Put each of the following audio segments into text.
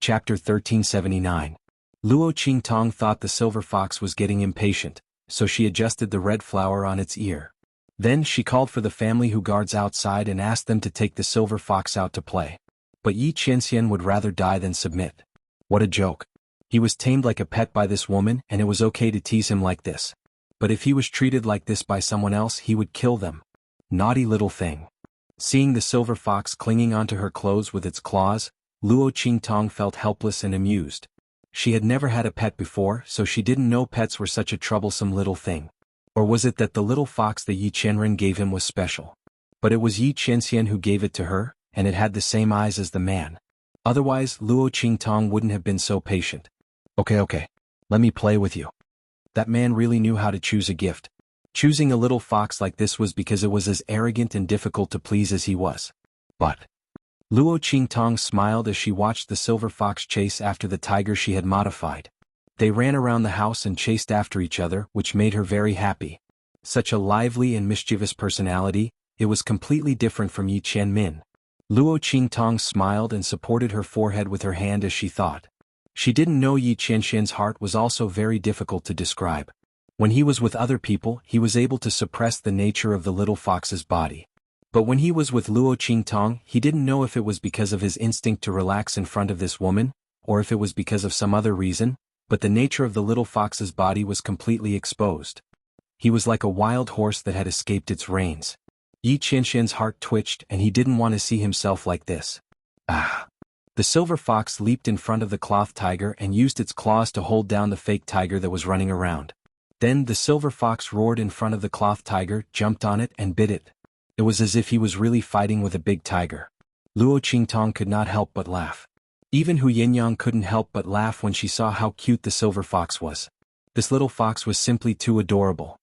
Chapter 1379. Luo Qingtong thought the silver fox was getting impatient, so she adjusted the red flower on its ear. Then she called for the family who guards outside and asked them to take the silver fox out to play. But Yi Qianxian would rather die than submit. What a joke. He was tamed like a pet by this woman, and it was okay to tease him like this. But if he was treated like this by someone else, he would kill them. Naughty little thing. Seeing the silver fox clinging onto her clothes with its claws, Luo Qingtong felt helpless and amused. She had never had a pet before, so she didn't know pets were such a troublesome little thing. Or was it that the little fox the Yi Qianren gave him was special? But it was Yi Qianxian who gave it to her, and it had the same eyes as the man. Otherwise, Luo Qingtong wouldn't have been so patient. Okay, let me play with you. That man really knew how to choose a gift. Choosing a little fox like this was because it was as arrogant and difficult to please as he was. But Luo Qingtong smiled as she watched the silver fox chase after the tiger she had modified. They ran around the house and chased after each other, which made her very happy. Such a lively and mischievous personality, it was completely different from Yi Qianmin. Luo Qingtong smiled and supported her forehead with her hand as she thought. She didn't know Yi Qianxian's heart was also very difficult to describe. When he was with other people, he was able to suppress the nature of the little fox's body. But when he was with Luo Qingtong, he didn't know if it was because of his instinct to relax in front of this woman, or if it was because of some other reason, but the nature of the little fox's body was completely exposed. He was like a wild horse that had escaped its reins. Yi Qianxian's heart twitched and he didn't want to see himself like this. Ah! The silver fox leaped in front of the cloth tiger and used its claws to hold down the fake tiger that was running around. Then the silver fox roared in front of the cloth tiger, jumped on it and bit it. It was as if he was really fighting with a big tiger. Luo Qingtong could not help but laugh. Even Hu Yinyang couldn't help but laugh when she saw how cute the silver fox was. This little fox was simply too adorable.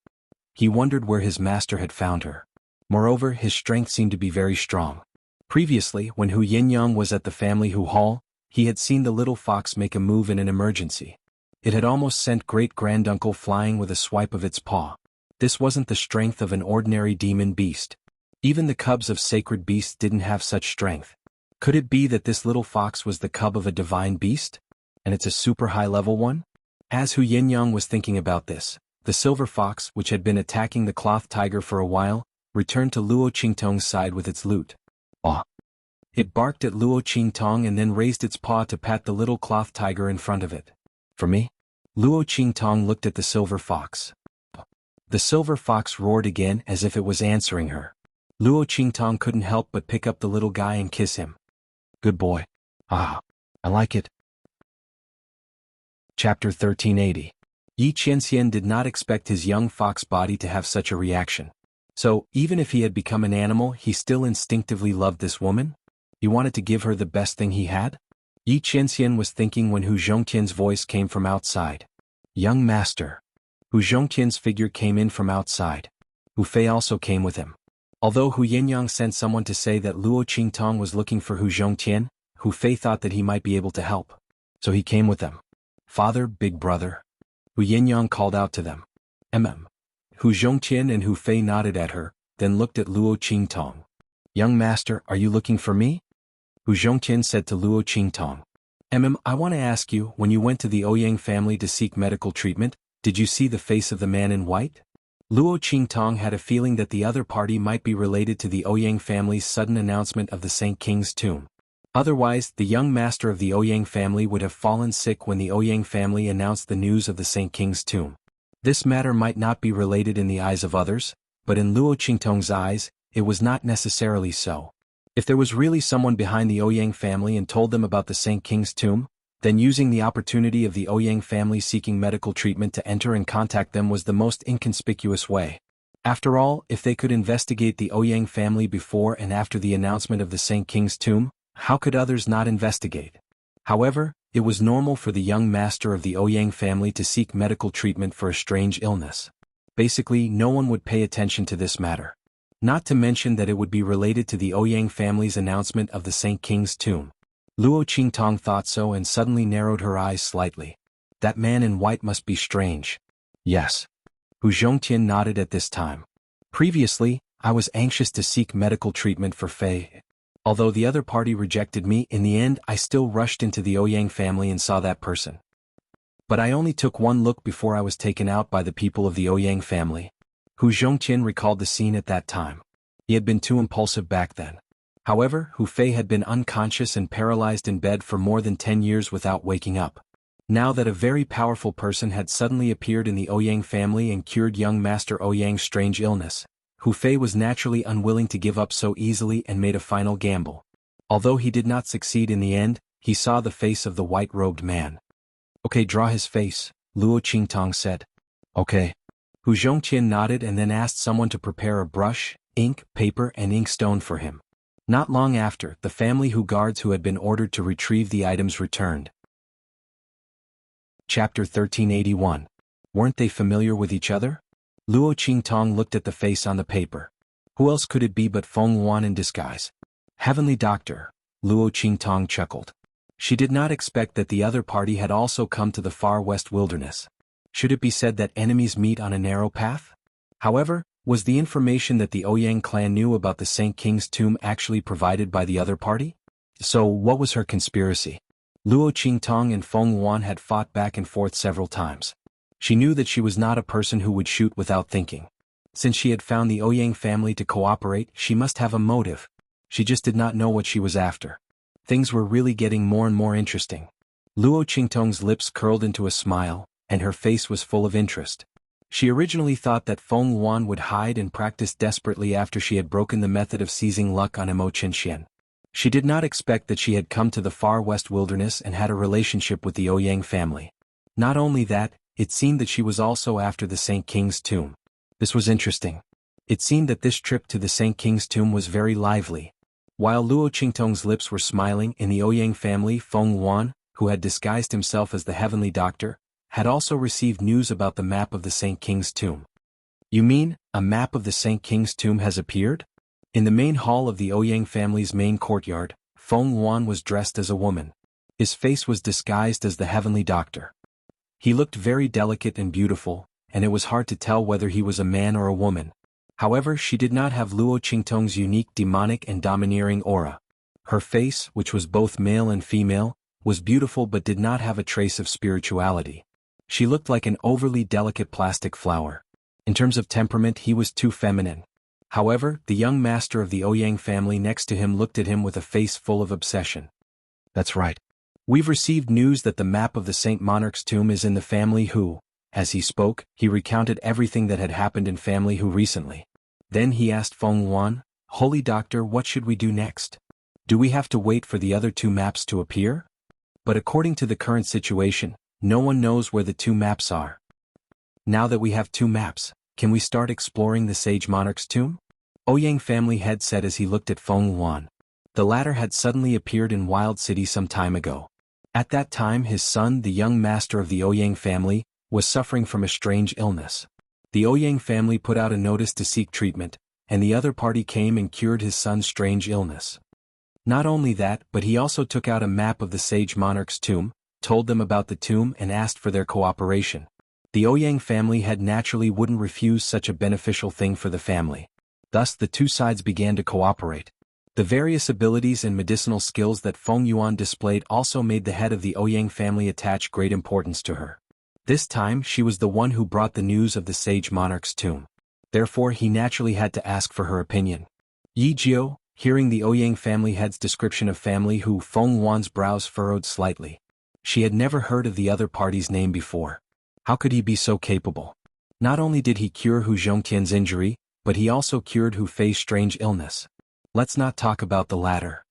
He wondered where his master had found her. Moreover, his strength seemed to be very strong. Previously, when Hu Yinyang was at the family Hu Hall, he had seen the little fox make a move in an emergency. It had almost sent great-granduncle flying with a swipe of its paw. This wasn't the strength of an ordinary demon beast. Even the cubs of sacred beasts didn't have such strength. Could it be that this little fox was the cub of a divine beast? And it's a super high-level one? As Hu Yinyang was thinking about this, the silver fox, which had been attacking the cloth tiger for a while, returned to Luo Qingtong's side with its lute. Ah! It barked at Luo Qingtong and then raised its paw to pat the little cloth tiger in front of it. For me? Luo Qingtong looked at the silver fox. The silver fox roared again as if it was answering her. Luo Qingtong couldn't help but pick up the little guy and kiss him. Good boy. Ah, I like it. Chapter 1380. Yi Qianxian did not expect his young fox body to have such a reaction. So, even if he had become an animal, he still instinctively loved this woman? He wanted to give her the best thing he had? Yi Qianxian was thinking when Hu Zhongtian's voice came from outside. Young master. Hu Zhongtian's figure came in from outside. Hu Fei also came with him. Although Hu Yinyang sent someone to say that Luo Qingtong was looking for Hu Zhongtian, Hu Fei thought that he might be able to help. So he came with them. Father, big brother. Hu Yinyang called out to them. Hu Zhongtian and Hu Fei nodded at her, then looked at Luo Qingtong. Young master, are you looking for me? Hu Zhongtian said to Luo Qingtong. I want to ask you, when you went to the Ouyang family to seek medical treatment, did you see the face of the man in white? Luo Qingtong had a feeling that the other party might be related to the Ouyang family's sudden announcement of the Saint King's tomb. Otherwise, the young master of the Ouyang family would have fallen sick when the Ouyang family announced the news of the Saint King's tomb. This matter might not be related in the eyes of others, but in Luo Qingtong's eyes, it was not necessarily so. If there was really someone behind the Ouyang family and told them about the Saint King's tomb, then using the opportunity of the Ouyang family seeking medical treatment to enter and contact them was the most inconspicuous way. After all, if they could investigate the Ouyang family before and after the announcement of the Saint King's tomb, how could others not investigate? However, it was normal for the young master of the Ouyang family to seek medical treatment for a strange illness. Basically, no one would pay attention to this matter. Not to mention that it would be related to the Ouyang family's announcement of the Saint King's tomb. Luo Qingtong thought so and suddenly narrowed her eyes slightly. That man in white must be strange. Yes. Hu Zhongtian nodded at this time. Previously, I was anxious to seek medical treatment for Fei. Although the other party rejected me, in the end I still rushed into the Ouyang family and saw that person. But I only took one look before I was taken out by the people of the Ouyang family. Hu Zhongqian recalled the scene at that time. He had been too impulsive back then. However, Hu Fei had been unconscious and paralyzed in bed for more than 10 years without waking up. Now that a very powerful person had suddenly appeared in the Ouyang family and cured young Master Ouyang's strange illness, Hu Fei was naturally unwilling to give up so easily and made a final gamble. Although he did not succeed in the end, he saw the face of the white-robed man. "Okay, draw his face," Luo Qingtong said. "Okay." Hu Zhongqian nodded and then asked someone to prepare a brush, ink, paper and inkstone for him. Not long after, the family guards who had been ordered to retrieve the items returned. Chapter 1381. Weren't they familiar with each other? Luo Qingtong looked at the face on the paper. Who else could it be but Xuanhuan in disguise? Heavenly Doctor, Luo Qingtong chuckled. She did not expect that the other party had also come to the far west wilderness. Should it be said that enemies meet on a narrow path? However, was the information that the Ouyang clan knew about the Saint King's tomb actually provided by the other party? So what was her conspiracy? Luo Qingtong and Xuanhuan had fought back and forth several times. She knew that she was not a person who would shoot without thinking. Since she had found the Ouyang family to cooperate, she must have a motive. She just did not know what she was after. Things were really getting more and more interesting. Luo Qingtong's lips curled into a smile, and her face was full of interest. She originally thought that Xuanhuan would hide and practice desperately after she had broken the method of seizing luck on Imo Qinshian. She did not expect that she had come to the far west wilderness and had a relationship with the Ouyang family. Not only that, it seemed that she was also after the Saint King's tomb. This was interesting. It seemed that this trip to the Saint King's tomb was very lively. While Luo Qingtong's lips were smiling, in the Ouyang family, Xuanhuan, who had disguised himself as the Heavenly Doctor, had also received news about the map of the Saint King's tomb. "You mean, a map of the Saint King's tomb has appeared?" In the main hall of the Ouyang family's main courtyard, Xuanhuan was dressed as a woman. His face was disguised as the Heavenly Doctor. He looked very delicate and beautiful, and it was hard to tell whether he was a man or a woman. However, she did not have Luo Qingtong's unique demonic and domineering aura. Her face, which was both male and female, was beautiful but did not have a trace of spirituality. She looked like an overly delicate plastic flower. In terms of temperament, he was too feminine. However, the young master of the Ouyang family next to him looked at him with a face full of obsession. "That's right. We've received news that the map of the Saint Monarch's tomb is in the family Hu." As he spoke, he recounted everything that had happened in family Hu recently. Then he asked Xuanhuan, "Holy Doctor, what should we do next? Do we have to wait for the other two maps to appear?" But according to the current situation, no one knows where the two maps are. Now that we have two maps, can we start exploring the Sage Monarch's tomb? Ouyang family head said as he looked at Xuanhuan. The latter had suddenly appeared in Wild City some time ago. At that time his son, the young master of the Ouyang family, was suffering from a strange illness. The Ouyang family put out a notice to seek treatment, and the other party came and cured his son's strange illness. Not only that, but he also took out a map of the Sage Monarch's tomb, told them about the tomb and asked for their cooperation. The Ouyang family head naturally wouldn't refuse such a beneficial thing for the family. Thus the two sides began to cooperate. The various abilities and medicinal skills that Feng Yuan displayed also made the head of the Ouyang family attach great importance to her. This time she was the one who brought the news of the Sage Monarch's tomb. Therefore he naturally had to ask for her opinion. Yi Jiao, hearing the Ouyang family head's description of family Hu, Feng Yuan's brows furrowed slightly. She had never heard of the other party's name before. How could he be so capable? Not only did he cure Hu Zhongtian's injury, but he also cured Hu Fei's strange illness. Let's not talk about the latter.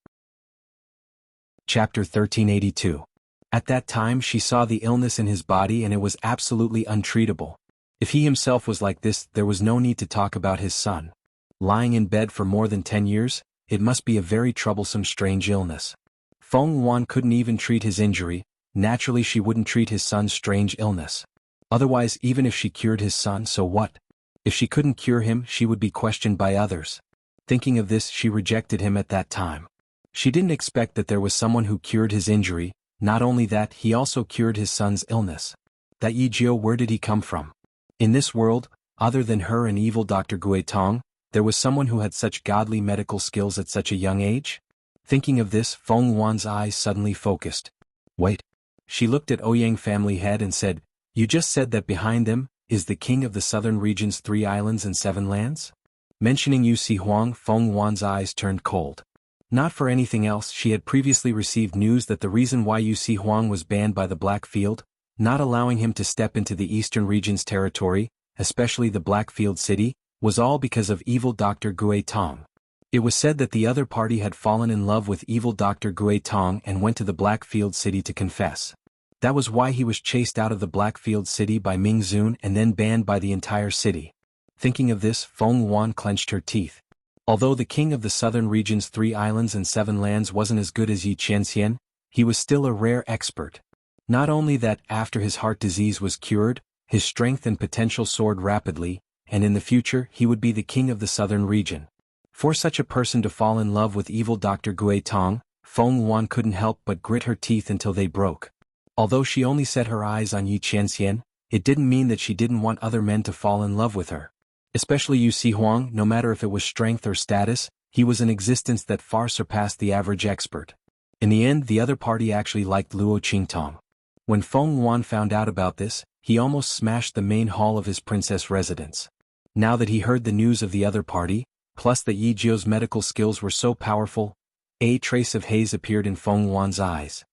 Chapter 1382. At that time she saw the illness in his body and it was absolutely untreatable. If he himself was like this, there was no need to talk about his son. Lying in bed for more than 10 years, it must be a very troublesome strange illness. Feng Yuan couldn't even treat his injury. Naturally she wouldn't treat his son's strange illness. Otherwise, even if she cured his son, so what? If she couldn't cure him, she would be questioned by others. Thinking of this, she rejected him at that time. She didn't expect that there was someone who cured his injury. Not only that, he also cured his son's illness. That Yi Jiao, where did he come from? In this world, other than her and evil Dr. Gui Tong, there was someone who had such godly medical skills at such a young age? Thinking of this, Feng Wan's eyes suddenly focused. Wait. She looked at Ouyang family head and said, "You just said that behind them is the king of the southern region's 3 islands and 7 lands?" Mentioning Xuanhuan, Feng Wan's eyes turned cold. Not for anything else, she had previously received news that the reason why Xuanhuan was banned by the Blackfield, not allowing him to step into the eastern region's territory, especially the Blackfield city, was all because of evil Dr. Gui Tong. It was said that the other party had fallen in love with evil Dr. Gui Tong and went to the Blackfield city to confess. That was why he was chased out of the Blackfield city by Ming Zun and then banned by the entire city. Thinking of this, Feng Wan clenched her teeth. Although the king of the southern region's 3 islands and 7 lands wasn't as good as Yi Qianxian, he was still a rare expert. Not only that, after his heart disease was cured, his strength and potential soared rapidly, and in the future he would be the king of the southern region. For such a person to fall in love with evil Dr. Gui Tong, Feng Wan couldn't help but grit her teeth until they broke. Although she only set her eyes on Yi Qianxian, it didn't mean that she didn't want other men to fall in love with her. Especially Xuanhuan, no matter if it was strength or status, he was an existence that far surpassed the average expert. In the end, the other party actually liked Luo Qingtong. When Feng Wan found out about this, he almost smashed the main hall of his princess residence. Now that he heard the news of the other party, plus that Yi Jiu's medical skills were so powerful, a trace of haze appeared in Feng Wan's eyes.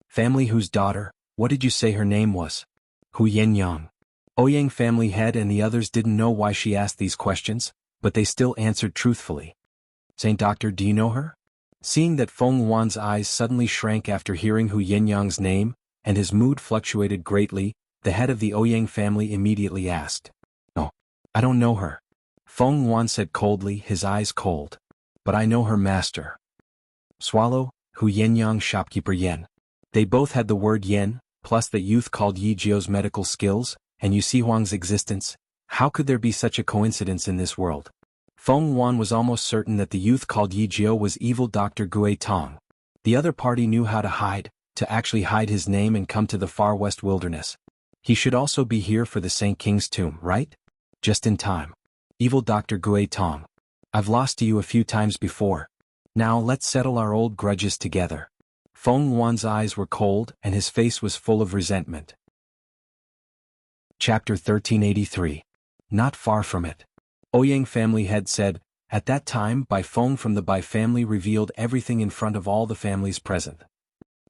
Family whose daughter, what did you say her name was? Hu Yenyang. Ouyang family head and the others didn't know why she asked these questions, but they still answered truthfully. Saint Doctor, do you know her? Seeing that Feng Wan's eyes suddenly shrank after hearing Hu Yenyang's name, and his mood fluctuated greatly, the head of the Ouyang family immediately asked. "No, I don't know her." Feng Wan said coldly, his eyes cold. "But I know her master." Swallow, Hu Yenyang shopkeeper Yen. They both had the word Yen, plus that youth called Yi Jiu's medical skills, and Xuanhuang's existence. How could there be such a coincidence in this world? Feng Wan was almost certain that the youth called Yi Jiu was evil Dr. Gui Tong. The other party knew how to actually hide his name and come to the far west wilderness. He should also be here for the Saint King's tomb, right? Just in time. Evil Dr. Gui Tong. I've lost to you a few times before. Now let's settle our old grudges together. Feng Wan's eyes were cold and his face was full of resentment. Chapter 1383. Not far from it. Ouyang family head said, at that time Bai Feng from the Bai family revealed everything in front of all the families present.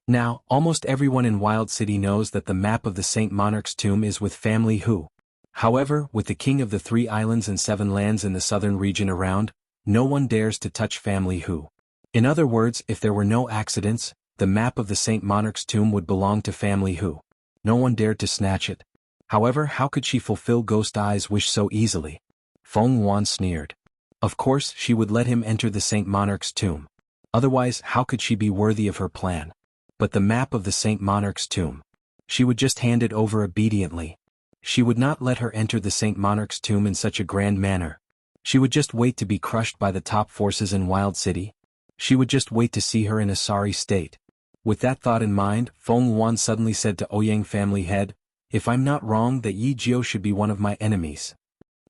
Now, almost everyone in Wild City knows that the map of the Saint Monarch's tomb is with family Hu. However, with the king of the 3 islands and 7 lands in the southern region around, no one dares to touch family Hu. In other words, if there were no accidents, the map of the Saint Monarch's tomb would belong to family Hu. No one dared to snatch it. However, how could she fulfill Ghost Eye's wish so easily? Feng Wan sneered. Of course, she would let him enter the Saint Monarch's tomb. Otherwise, how could she be worthy of her plan? But the map of the Saint Monarch's tomb. She would just hand it over obediently. She would not let her enter the Saint Monarch's tomb in such a grand manner. She would just wait to be crushed by the top forces in Wild City. She would just wait to see her in a sorry state. With that thought in mind, Feng Wan suddenly said to Ouyang family head, if I'm not wrong, that Yi Jiu should be one of my enemies.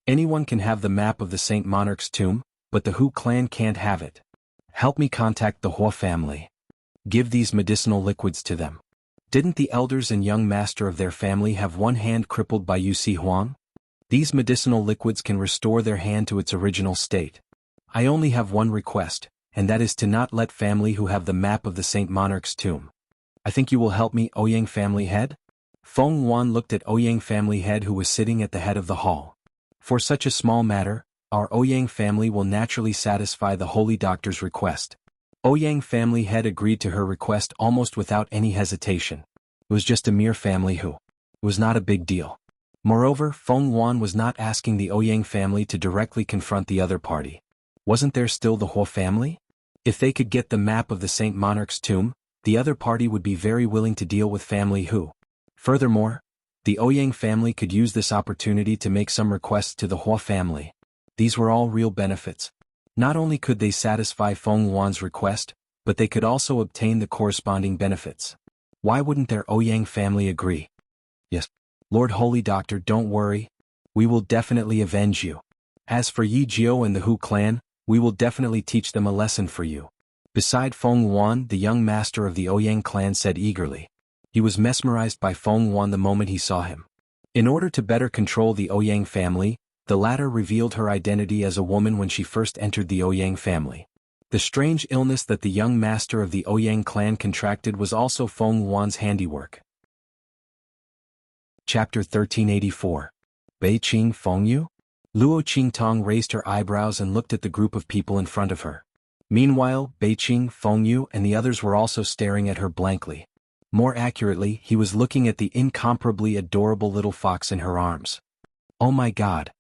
Anyone can have the map of the Saint Monarch's tomb, but the Hu clan can't have it. Help me contact the Hua family. Give these medicinal liquids to them. Didn't the elders and young master of their family have one hand crippled by Xuanhuan? These medicinal liquids can restore their hand to its original state. I only have one request, and that is to not let family Hu have the map of the Saint Monarch's tomb. I think you will help me, Ouyang family head? Feng Wan looked at Ouyang family head who was sitting at the head of the hall. For such a small matter, our Ouyang family will naturally satisfy the holy doctor's request. Ouyang family head agreed to her request almost without any hesitation. It was just a mere family Hu. It was not a big deal. Moreover, Feng Wan was not asking the Ouyang family to directly confront the other party. Wasn't there still the Hua family? If they could get the map of the Saint Monarch's tomb, the other party would be very willing to deal with family Hu. Furthermore, the Ouyang family could use this opportunity to make some requests to the Hua family. These were all real benefits. Not only could they satisfy Feng Wan's request, but they could also obtain the corresponding benefits. Why wouldn't their Ouyang family agree? Yes, Lord Holy Doctor, don't worry. We will definitely avenge you. As for Yi Jiu and the Hu clan, we will definitely teach them a lesson for you. Beside Xuanhuan, the young master of the Ouyang clan said eagerly. He was mesmerized by Xuanhuan the moment he saw him. In order to better control the Ouyang family, the latter revealed her identity as a woman when she first entered the Ouyang family. The strange illness that the young master of the Ouyang clan contracted was also Xuanhuan's handiwork. Chapter 1384. Beiqing Fengyu? Luo Qingtong raised her eyebrows and looked at the group of people in front of her. Meanwhile, Beiqing Fengyu and the others were also staring at her blankly. More accurately, he was looking at the incomparably adorable little fox in her arms. Oh my God!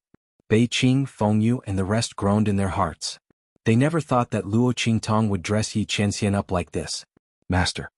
Beiqing Fengyu and the rest groaned in their hearts. They never thought that Luo Qingtong would dress Xianxia up like this. Master,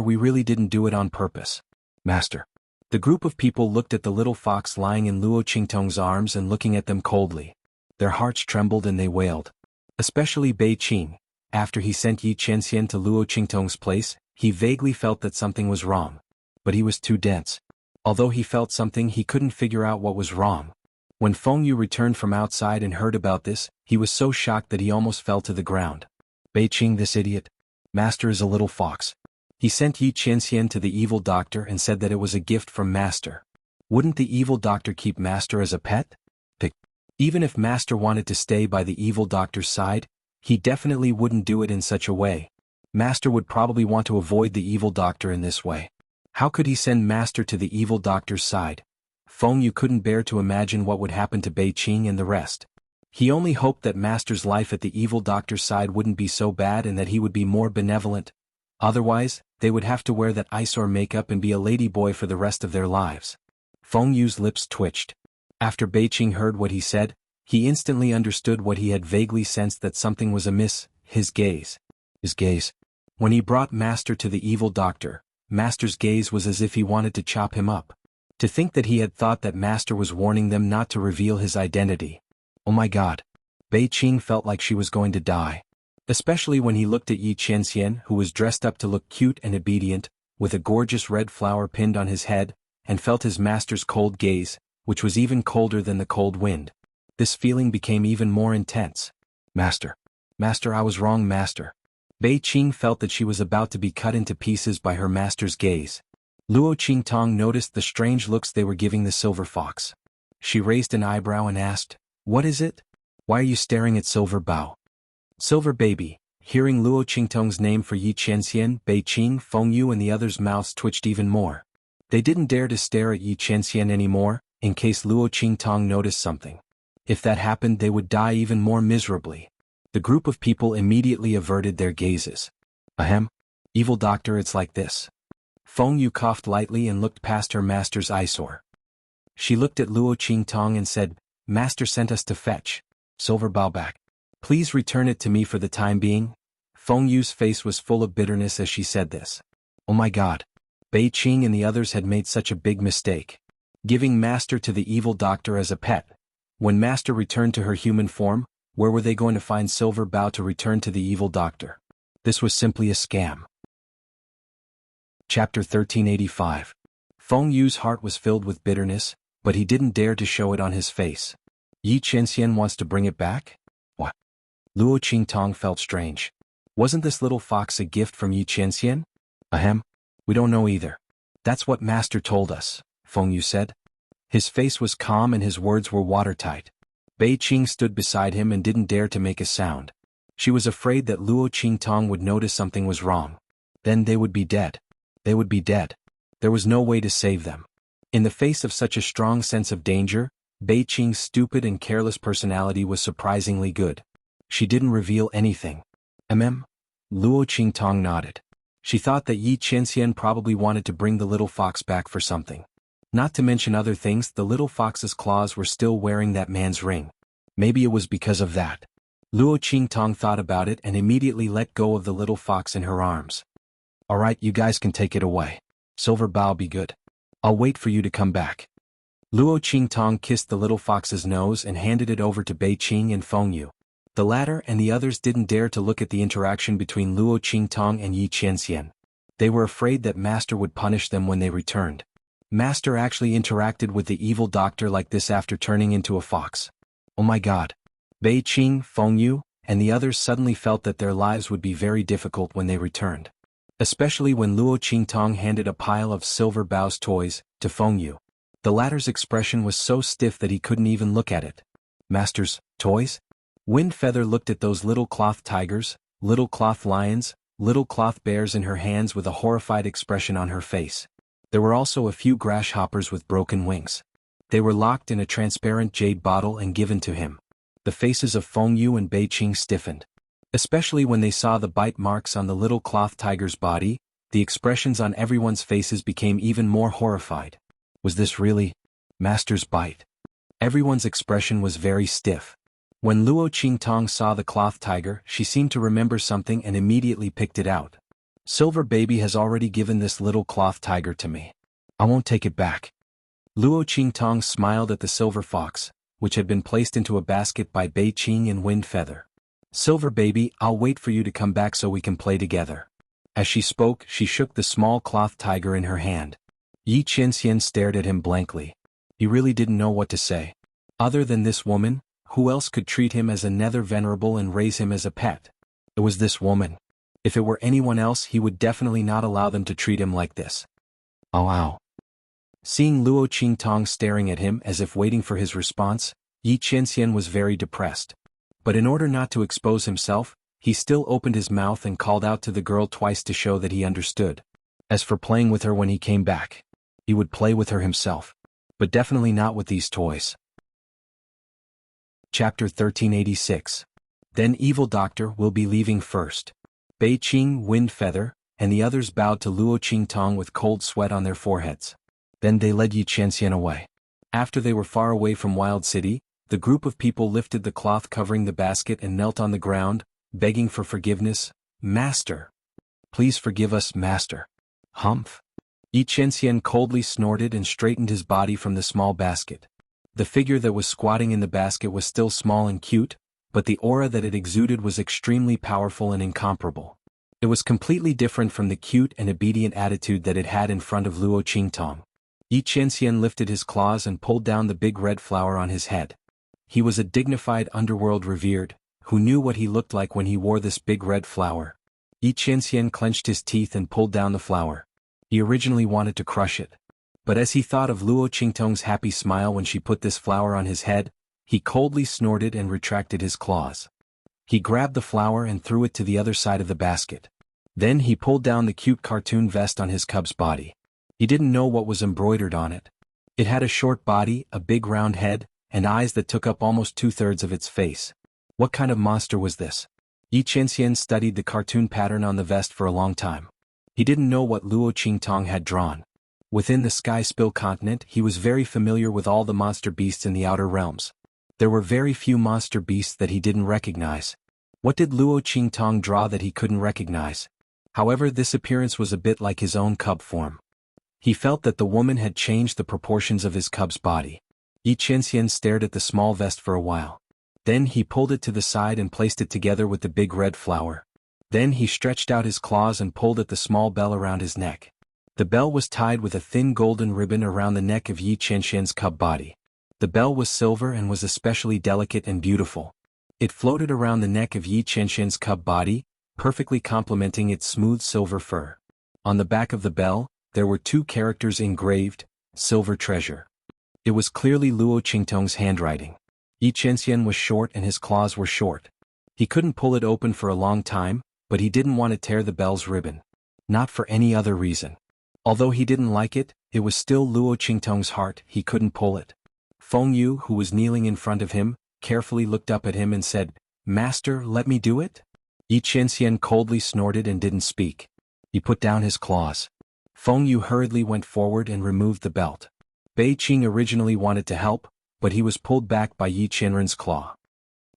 we really didn't do it on purpose. Master. The group of people looked at the little fox lying in Luo Qingtong's arms and looking at them coldly. Their hearts trembled and they wailed. Especially Beiqing. After he sent Xianxia to Luo Qingtong's place, he vaguely felt that something was wrong. But he was too dense. Although he felt something, he couldn't figure out what was wrong. When Fengyu returned from outside and heard about this, he was so shocked that he almost fell to the ground. Beiqing, this idiot. Master is a little fox. He sent Xianxia to the evil doctor and said that it was a gift from Master. Wouldn't the evil doctor keep Master as a pet? Even if Master wanted to stay by the evil doctor's side, he definitely wouldn't do it in such a way. Master would probably want to avoid the evil doctor in this way. How could he send Master to the evil doctor's side? Fengyu couldn't bear to imagine what would happen to Beiqing and the rest. He only hoped that Master's life at the evil doctor's side wouldn't be so bad and that he would be more benevolent. Otherwise, they would have to wear that eyesore makeup and be a ladyboy for the rest of their lives. Fengyu's lips twitched. After Beiqing heard what he said, he instantly understood what he had vaguely sensed, that something was amiss. His gaze. When he brought Master to the evil doctor, Master's gaze was as if he wanted to chop him up. To think that he had thought that Master was warning them not to reveal his identity. Oh my God. Beiqing felt like she was going to die. Especially when he looked at Xianxia, who was dressed up to look cute and obedient, with a gorgeous red flower pinned on his head, and felt his master's cold gaze, which was even colder than the cold wind. This feeling became even more intense. Master, I was wrong, Master. Beiqing felt that she was about to be cut into pieces by her master's gaze. Luo Qingtong noticed the strange looks they were giving the silver fox. She raised an eyebrow and asked, "What is it? Why are you staring at Silver Bao?" Silver Baby. Hearing Luo Qingtong's name for Xianxia, Beiqing, Fengyu and the others' mouths twitched even more. They didn't dare to stare at Xianxia anymore, in case Luo Qingtong noticed something. If that happened, they would die even more miserably. The group of people immediately averted their gazes. Ahem. Evil doctor, it's like this. Fengyu coughed lightly and looked past her master's eyesore. She looked at Luo Qingtong and said, "Master sent us to fetch Silver Bao back. Please return it to me for the time being." Fengyu's face was full of bitterness as she said this. Oh my God. Beiqing and the others had made such a big mistake. Giving Master to the evil doctor as a pet. When Master returned to her human form, where were they going to find Silver Bao to return to the evil doctor? This was simply a scam. Chapter 1385. Fengyu's heart was filled with bitterness, but he didn't dare to show it on his face. Xianxia wants to bring it back? What? Luo Qingtong felt strange. Wasn't this little fox a gift from Xianxia? Ahem. We don't know either. That's what Master told us, Fengyu said. His face was calm and his words were watertight. Beiqing stood beside him and didn't dare to make a sound. She was afraid that Luo Qingtong would notice something was wrong. Then they would be dead. They would be dead. There was no way to save them. In the face of such a strong sense of danger, Beiqing's stupid and careless personality was surprisingly good. She didn't reveal anything. Luo Qingtong nodded. She thought that Xianxia probably wanted to bring the little fox back for something. Not to mention other things, the little fox's claws were still wearing that man's ring. Maybe it was because of that. Luo Qingtong thought about it and immediately let go of the little fox in her arms. Alright, you guys can take it away. Silver Bao, be good. I'll wait for you to come back. Luo Qingtong kissed the little fox's nose and handed it over to Beiqing and Fengyu. The latter and the others didn't dare to look at the interaction between Luo Qingtong and Xianxia. They were afraid that Master would punish them when they returned. Master actually interacted with the evil doctor like this after turning into a fox. Oh my God. Beiqing, Fengyu, and the others suddenly felt that their lives would be very difficult when they returned. Especially when Luo Qingtong handed a pile of silver Bao's toys to Feng Yu. The latter's expression was so stiff that he couldn't even look at it. Master's toys? Wind Feather looked at those little cloth tigers, little cloth lions, little cloth bears in her hands with a horrified expression on her face. There were also a few grasshoppers with broken wings. They were locked in a transparent jade bottle and given to him. The faces of Feng Yu and Bei Qing stiffened. Especially when they saw the bite marks on the little cloth tiger's body, the expressions on everyone's faces became even more horrified. Was this really Master's bite? Everyone's expression was very stiff. When Luo Qingtong saw the cloth tiger, she seemed to remember something and immediately picked it out. Silver Baby has already given this little cloth tiger to me. I won't take it back. Luo Qingtong smiled at the silver fox, which had been placed into a basket by Bei Qing and Wind Feather. Silver Baby, I'll wait for you to come back so we can play together. As she spoke, she shook the small cloth tiger in her hand. Yi Qianxian stared at him blankly. He really didn't know what to say. Other than this woman, who else could treat him as a nether venerable and raise him as a pet? It was this woman. If it were anyone else, he would definitely not allow them to treat him like this. Oh, ow. Seeing Luo Qingtong staring at him as if waiting for his response, Yi Qianxian was very depressed. But in order not to expose himself, he still opened his mouth and called out to the girl twice to show that he understood. As for playing with her when he came back, he would play with her himself. But definitely not with these toys. Chapter 1386. Then Evil Doctor will be leaving first. Bei Qing, Wind Feather, and the others bowed to Luo Qingtong with cold sweat on their foreheads. Then they led Yi Qianxian away. After they were far away from Wild City, the group of people lifted the cloth covering the basket and knelt on the ground, begging for forgiveness. Master! Please forgive us, Master. Humph! Yi Qianxian coldly snorted and straightened his body from the small basket. The figure that was squatting in the basket was still small and cute, but the aura that it exuded was extremely powerful and incomparable. It was completely different from the cute and obedient attitude that it had in front of Luo Qingtong. Yi Qianxian lifted his claws and pulled down the big red flower on his head. He was a dignified underworld revered, who knew what he looked like when he wore this big red flower. Yi Qianxian clenched his teeth and pulled down the flower. He originally wanted to crush it. But as he thought of Luo Qingtong's happy smile when she put this flower on his head, he coldly snorted and retracted his claws. He grabbed the flower and threw it to the other side of the basket. Then he pulled down the cute cartoon vest on his cub's body. He didn't know what was embroidered on it. It had a short body, a big round head, and eyes that took up almost 2/3 of its face. What kind of monster was this? Yi Qianxian studied the cartoon pattern on the vest for a long time. He didn't know what Luo Qingtong had drawn. Within the Sky Spill continent, he was very familiar with all the monster beasts in the outer realms. There were very few monster beasts that he didn't recognize. What did Luo Qingtong draw that he couldn't recognize? However, this appearance was a bit like his own cub form. He felt that the woman had changed the proportions of his cub's body. Yi Qianxian stared at the small vest for a while. Then he pulled it to the side and placed it together with the big red flower. Then he stretched out his claws and pulled at the small bell around his neck. The bell was tied with a thin golden ribbon around the neck of Yi Qianxian's cub body. The bell was silver and was especially delicate and beautiful. It floated around the neck of Yi Qianxian's cub body, perfectly complementing its smooth silver fur. On the back of the bell, there were 2 characters engraved, Silver Treasure. It was clearly Luo Qingtong's handwriting. Yi Qianxian was short and his claws were short. He couldn't pull it open for a long time, but he didn't want to tear the bell's ribbon. Not for any other reason. Although he didn't like it, it was still Luo Qingtong's heart, he couldn't pull it. Feng Yu, who was kneeling in front of him, carefully looked up at him and said, "Master, let me do it?" Yi Qianxian coldly snorted and didn't speak. He put down his claws. Feng Yu hurriedly went forward and removed the belt. Bei Qing originally wanted to help, but he was pulled back by Yi Qianren's claw.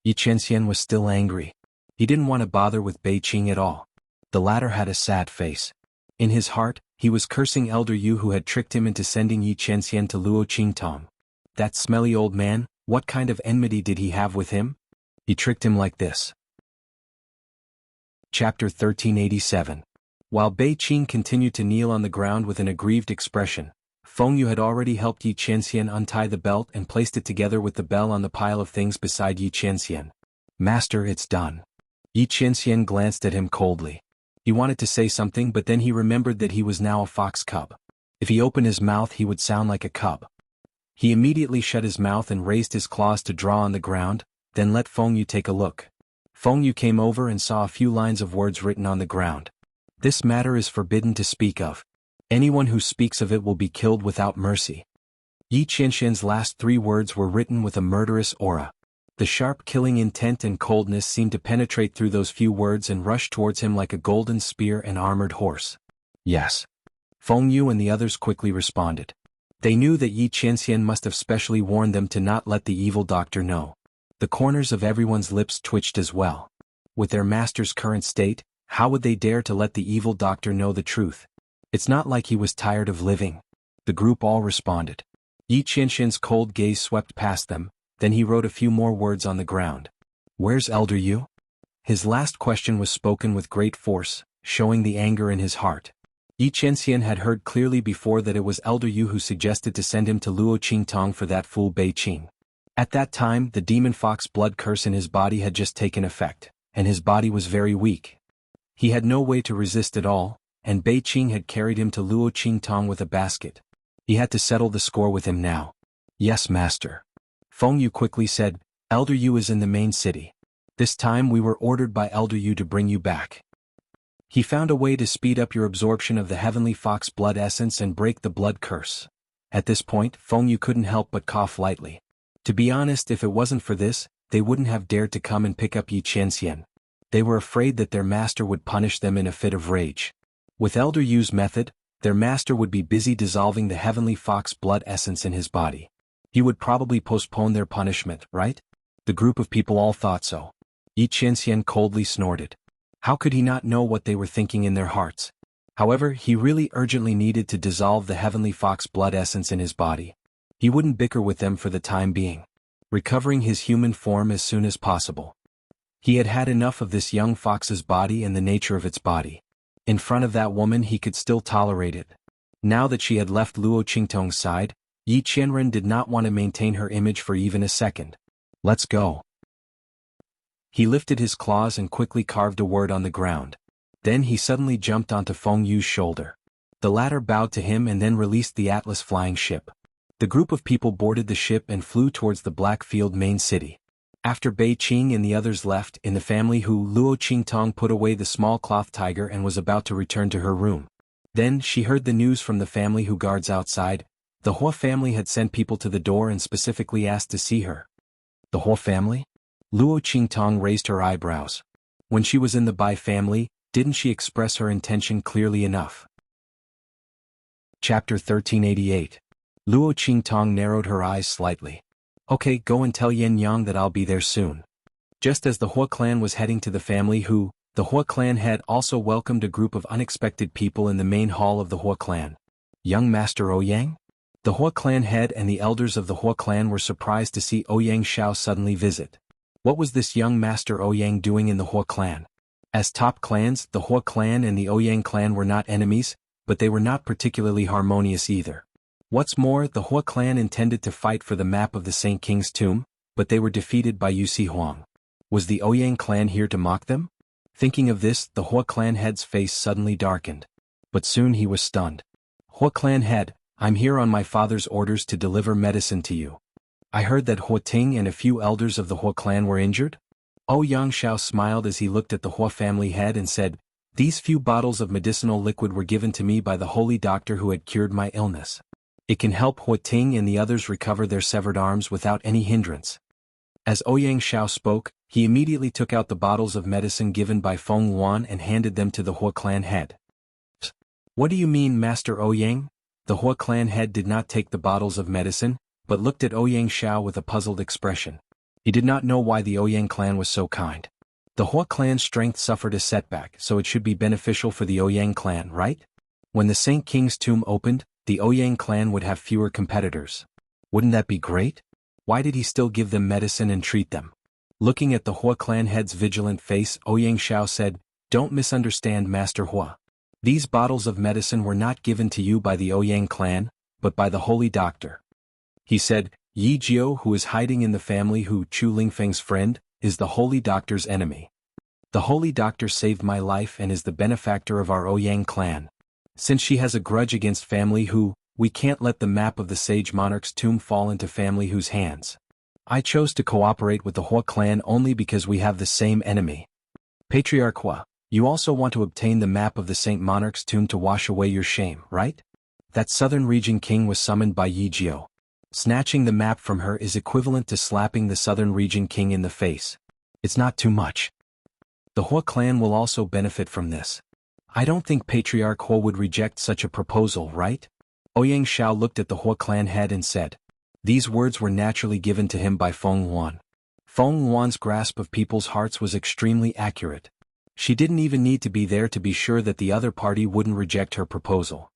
Yi Qianxian was still angry. He didn't want to bother with Bei Qing at all. The latter had a sad face. In his heart, he was cursing Elder Yu who had tricked him into sending Yi Qianxian to Luo Qingtong. That smelly old man, what kind of enmity did he have with him? He tricked him like this. Chapter 1387. While Bei Qing continued to kneel on the ground with an aggrieved expression, Feng Yu had already helped Yi Qianxian untie the belt and placed it together with the bell on the pile of things beside Yi Qianxian. Master, it's done. Yi Qianxian glanced at him coldly. He wanted to say something, but then he remembered that he was now a fox cub. If he opened his mouth he would sound like a cub. He immediately shut his mouth and raised his claws to draw on the ground, then let Feng Yu take a look. Feng Yu came over and saw a few lines of words written on the ground. This matter is forbidden to speak of. Anyone who speaks of it will be killed without mercy. Yi Qianxian's last 3 words were written with a murderous aura. The sharp killing intent and coldness seemed to penetrate through those few words and rush towards him like a golden spear and armored horse. Yes. Feng Yu and the others quickly responded. They knew that Yi Qianxian must have specially warned them to not let the evil doctor know. The corners of everyone's lips twitched as well. With their master's current state, how would they dare to let the evil doctor know the truth? It's not like he was tired of living. The group all responded. Yi Qianxian's cold gaze swept past them, then he wrote a few more words on the ground. Where's Elder Yu? His last question was spoken with great force, showing the anger in his heart. Yi Qianxian had heard clearly before that it was Elder Yu who suggested to send him to Luo Qingtong for that fool Bei Qing. At that time the demon fox blood curse in his body had just taken effect, and his body was very weak. He had no way to resist at all, and Bei Qing had carried him to Luo Qingtong with a basket. He had to settle the score with him now. Yes, master. Feng Yu quickly said, Elder Yu is in the main city. This time we were ordered by Elder Yu to bring you back. He found a way to speed up your absorption of the heavenly fox blood essence and break the blood curse. At this point, Feng Yu couldn't help but cough lightly. To be honest, if it wasn't for this, they wouldn't have dared to come and pick up Yi Qianxian. They were afraid that their master would punish them in a fit of rage. With Elder Yu's method, their master would be busy dissolving the heavenly fox blood essence in his body. He would probably postpone their punishment, right? The group of people all thought so. Yi Qianxian coldly snorted. How could he not know what they were thinking in their hearts? However, he really urgently needed to dissolve the heavenly fox blood essence in his body. He wouldn't bicker with them for the time being, recovering his human form as soon as possible. He had had enough of this young fox's body and the nature of its body. In front of that woman he could still tolerate it. Now that she had left Luo Qingtong's side, Yi Qianren did not want to maintain her image for even a second. Let's go. He lifted his claws and quickly carved a word on the ground. Then he suddenly jumped onto Feng Yu's shoulder. The latter bowed to him and then released the Atlas flying ship. The group of people boarded the ship and flew towards the Blackfield main city. After Bei Qing and the others left in the family Luo Qingtong put away the small cloth tiger and was about to return to her room. Then she heard the news from the family who guards outside. The Hua family had sent people to the door and specifically asked to see her. The Hua family? Luo Qingtong raised her eyebrows. When she was in the Bai family, didn't she express her intention clearly enough? Chapter 1388. Luo Qingtong narrowed her eyes slightly. Okay, go and tell Yan Yang that I'll be there soon. Just as the Hua clan was heading to the family the Hua clan head also welcomed a group of unexpected people in the main hall of the Hua clan. Young Master Ouyang? The Hua clan head and the elders of the Hua clan were surprised to see Ouyang Xiao suddenly visit. What was this young Master Ouyang doing in the Hua clan? As top clans, the Hua clan and the Ouyang clan were not enemies, but they were not particularly harmonious either. What's more, the Hua clan intended to fight for the map of the Saint King's tomb, but they were defeated by xuanhuan. Was the Ouyang clan here to mock them? Thinking of this, the Hua clan head's face suddenly darkened. But soon he was stunned. Hua clan head, I'm here on my father's orders to deliver medicine to you. I heard that Hua Ting and a few elders of the Hua clan were injured? Ouyang Xiao smiled as he looked at the Hua family head and said, These few bottles of medicinal liquid were given to me by the holy doctor who had cured my illness. It can help Hua Ting and the others recover their severed arms without any hindrance. As Ouyang Xiao spoke, he immediately took out the bottles of medicine given by Feng Yuan and handed them to the Hua clan head. What do you mean, Master Ouyang? The Hua clan head did not take the bottles of medicine, but looked at Ouyang Xiao with a puzzled expression. He did not know why the Ouyang clan was so kind. The Hua clan's strength suffered a setback, so it should be beneficial for the Ouyang clan, right? When the Saint King's tomb opened, the Ouyang clan would have fewer competitors. Wouldn't that be great? Why did he still give them medicine and treat them? Looking at the Hua clan head's vigilant face, Ouyang Xiao said, Don't misunderstand, Master Hua. These bottles of medicine were not given to you by the Ouyang clan, but by the holy doctor. He said, Yi Jiao, who is hiding in the family Chu Lingfeng's friend, is the Holy Doctor's enemy. The Holy Doctor saved my life and is the benefactor of our Ouyang clan. Since she has a grudge against Family Hu, we can't let the map of the Sage Monarch's tomb fall into Family Hu's hands. I chose to cooperate with the Hua clan only because we have the same enemy. Patriarch Hua, you also want to obtain the map of the Saint Monarch's tomb to wash away your shame, right? That southern region king was summoned by Yi Jiao. Snatching the map from her is equivalent to slapping the southern region king in the face. It's not too much. The Hua clan will also benefit from this. I don't think Patriarch Hua would reject such a proposal, right? Ouyang Shao looked at the Hua clan head and said. These words were naturally given to him by Feng Huan. Feng Huan's grasp of people's hearts was extremely accurate. She didn't even need to be there to be sure that the other party wouldn't reject her proposal.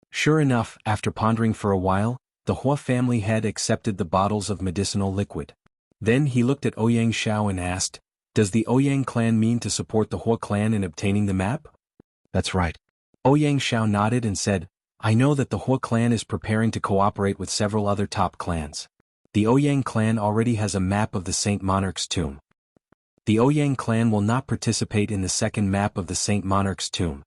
Sure enough, after pondering for a while, the Hua family head accepted the bottles of medicinal liquid. Then he looked at Ouyang Shao and asked, does the Ouyang clan mean to support the Hua clan in obtaining the map? That's right. Ouyang Shao nodded and said, I know that the Hua clan is preparing to cooperate with several other top clans. The Ouyang clan already has a map of the Saint Monarch's tomb. The Ouyang clan will not participate in the second map of the Saint Monarch's tomb.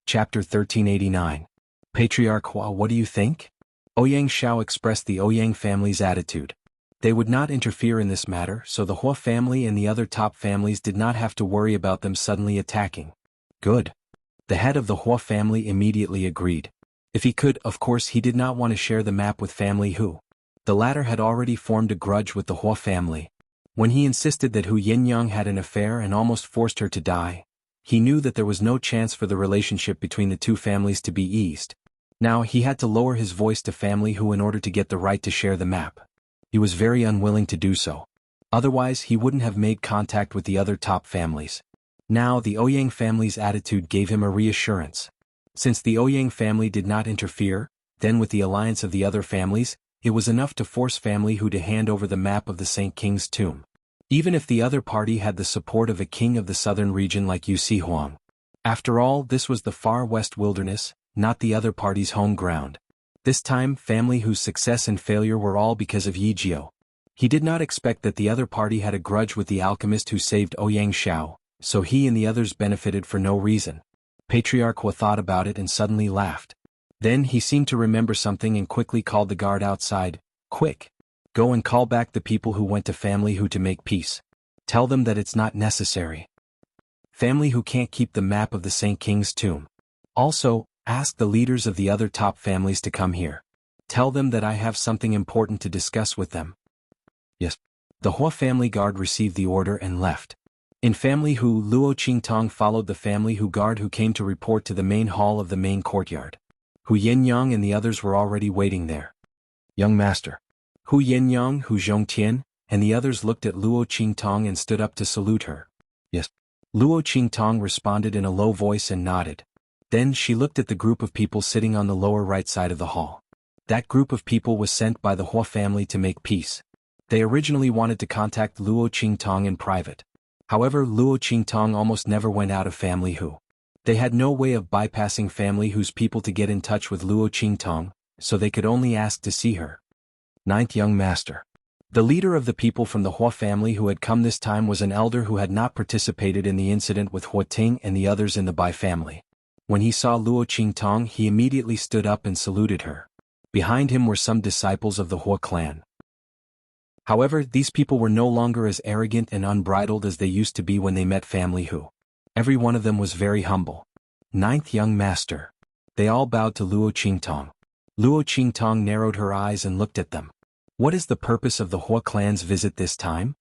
Chapter 1389. Patriarch Hua, what do you think? Ouyang Shao expressed the Ouyang family's attitude. They would not interfere in this matter, so the Hua family and the other top families did not have to worry about them suddenly attacking. Good. The head of the Hua family immediately agreed. If he could, of course he did not want to share the map with Family Hu. The latter had already formed a grudge with the Hua family. When he insisted that Hu Yinyang had an affair and almost forced her to die, he knew that there was no chance for the relationship between the two families to be eased. Now he had to lower his voice to Family Hu in order to get the right to share the map. He was very unwilling to do so. Otherwise he wouldn't have made contact with the other top families. Now the Ouyang family's attitude gave him a reassurance. Since the Ouyang family did not interfere, then with the alliance of the other families, it was enough to force Family Hu to hand over the map of the Saint King's tomb. Even if the other party had the support of a king of the southern region like Xuanhuan. After all, this was the far west wilderness, not the other party's home ground. This time Family Hu's success and failure were all because of Yi Jiao. He did not expect that the other party had a grudge with the alchemist who saved Ouyang Shao, so he and the others benefited for no reason. Patriarch Hua thought about it and suddenly laughed. Then he seemed to remember something and quickly called the guard outside. Quick! Go and call back the people who went to Family Hu to make peace. Tell them that it's not necessary. Family Hu can't keep the map of the Saint King's tomb. Also, ask the leaders of the other top families to come here. Tell them that I have something important to discuss with them. Yes. The Hua family guard received the order and left. In Family Hu, Luo Qingtong followed the Family Hu guard who came to report to the main hall of the main courtyard. Hu Yinyang and the others were already waiting there. Young master. Hu Yinyang, Hu Zhongtian, and the others looked at Luo Qingtong and stood up to salute her. Yes. Luo Qingtong responded in a low voice and nodded. Then she looked at the group of people sitting on the lower right side of the hall. That group of people was sent by the Hua family to make peace. They originally wanted to contact Luo Qingtong in private. However, Luo Qingtong almost never went out of Family Hu. They had no way of bypassing Family Hu's people to get in touch with Luo Qingtong, so they could only ask to see her. Ninth young master. The leader of the people from the Hua family who had come this time was an elder who had not participated in the incident with Hua Ting and the others in the Bai family. When he saw Luo Qingtong, he immediately stood up and saluted her. Behind him were some disciples of the Hua clan. However, these people were no longer as arrogant and unbridled as they used to be when they met Family Hu. Every one of them was very humble. Ninth young master. They all bowed to Luo Qingtong. Luo Qingtong narrowed her eyes and looked at them. What is the purpose of the Hua clan's visit this time?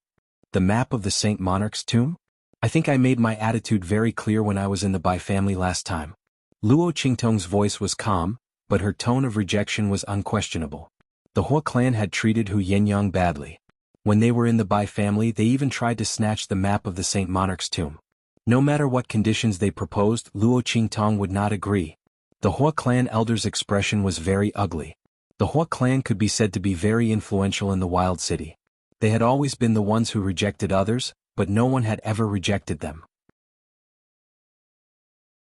The map of the Saint Monarch's tomb? I think I made my attitude very clear when I was in the Bai family last time. Luo Qingtong's voice was calm, but her tone of rejection was unquestionable. The Hua clan had treated Hu Yinyang badly. When they were in the Bai family, they even tried to snatch the map of the Saint Monarch's tomb. No matter what conditions they proposed, Luo Qingtong would not agree. The Hua clan elder's expression was very ugly. The Hua clan could be said to be very influential in the Wild City. They had always been the ones who rejected others, but no one had ever rejected them.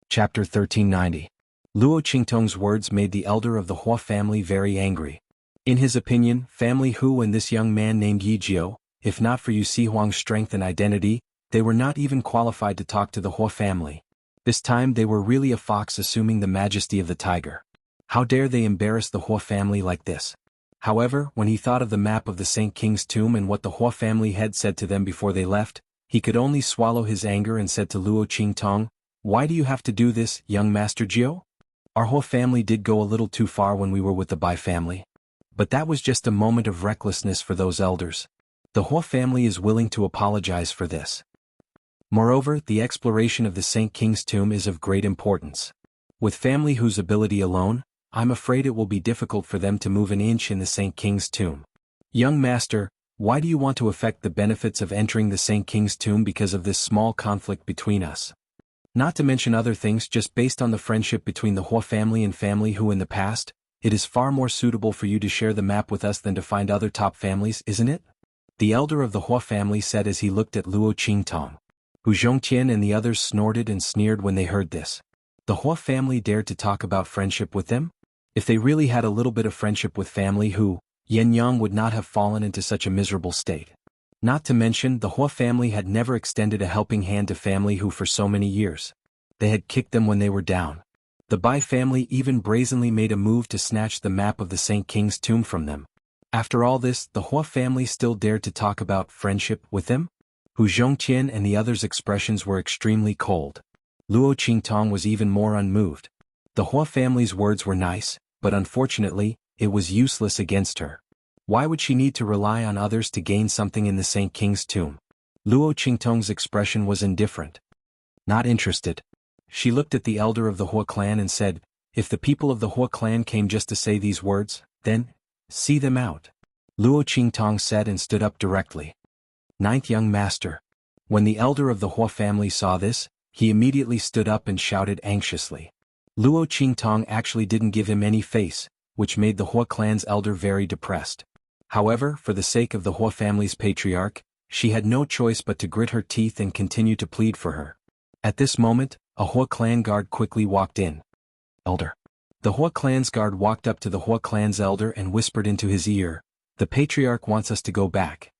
Chapter 1390. Luo Qingtong's words made the elder of the Hua family very angry. In his opinion, Family Hu and this young man named Yi Jiao, if not for Yu Huang's strength and identity, they were not even qualified to talk to the Hua family. This time they were really a fox assuming the majesty of the tiger. How dare they embarrass the Hua family like this? However, when he thought of the map of the Saint King's tomb and what the Hua family had said to them before they left, he could only swallow his anger and said to Luo Qingtong, "Why do you have to do this, young Master Jiao? Our Hua family did go a little too far when we were with the Bai family. But that was just a moment of recklessness for those elders. The Hua family is willing to apologize for this. Moreover, the exploration of the Saint King's tomb is of great importance. With family whose ability alone, I'm afraid it will be difficult for them to move an inch in the Saint King's tomb. Young Master, why do you want to affect the benefits of entering the Saint King's tomb because of this small conflict between us? Not to mention other things just based on the friendship between the Hua family and family who in the past, it is far more suitable for you to share the map with us than to find other top families, isn't it?" The elder of the Hua family said as he looked at Luo Qingtong. Hu Zhongtian and the others snorted and sneered when they heard this. The Hua family dared to talk about friendship with them? If they really had a little bit of friendship with family who, Yang would not have fallen into such a miserable state. Not to mention the Hua family had never extended a helping hand to family who for so many years. They had kicked them when they were down. The Bai family even brazenly made a move to snatch the map of the Saint King's tomb from them. After all this, the Hua family still dared to talk about friendship with them? Hu Zhongtian and the others' expressions were extremely cold. Luo Qingtong was even more unmoved. The Hua family's words were nice, but unfortunately, it was useless against her. Why would she need to rely on others to gain something in the Saint King's tomb? Luo Qingtong's expression was indifferent. Not interested. She looked at the elder of the Hua clan and said, "If the people of the Hua clan came just to say these words, then, see them out." Luo Qingtong said and stood up directly. Ninth young master. When the elder of the Hua family saw this, he immediately stood up and shouted anxiously. Luo Qingtong actually didn't give him any face, which made the Hua clan's elder very depressed. However, for the sake of the Hua family's patriarch, she had no choice but to grit her teeth and continue to plead for her. At this moment, a Hua clan guard quickly walked in. "Elder." The Hua clan's guard walked up to the Hua clan's elder and whispered into his ear, "The patriarch wants us to go back.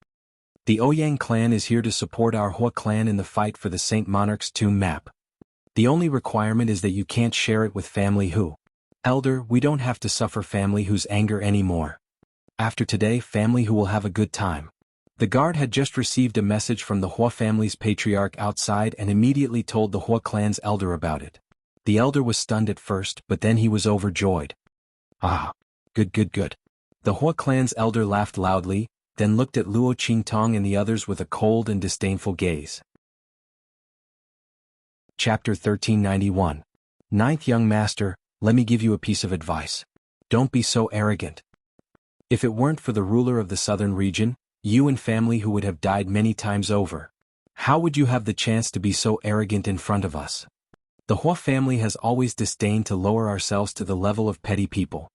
The Ouyang clan is here to support our Hua clan in the fight for the Saint Monarch's tomb map. The only requirement is that you can't share it with family who. Elder, we don't have to suffer family whose anger anymore. After today, family who will have a good time." The guard had just received a message from the Hua family's patriarch outside and immediately told the Hua clan's elder about it. The elder was stunned at first, but then he was overjoyed. "Ah, good. The Hua clan's elder laughed loudly, then looked at Luo Qingtong and the others with a cold and disdainful gaze. Chapter 1391. Ninth young master, let me give you a piece of advice. Don't be so arrogant. If it weren't for the ruler of the southern region, you and family who would have died many times over, how would you have the chance to be so arrogant in front of us? The Hua family has always disdained to lower ourselves to the level of petty people.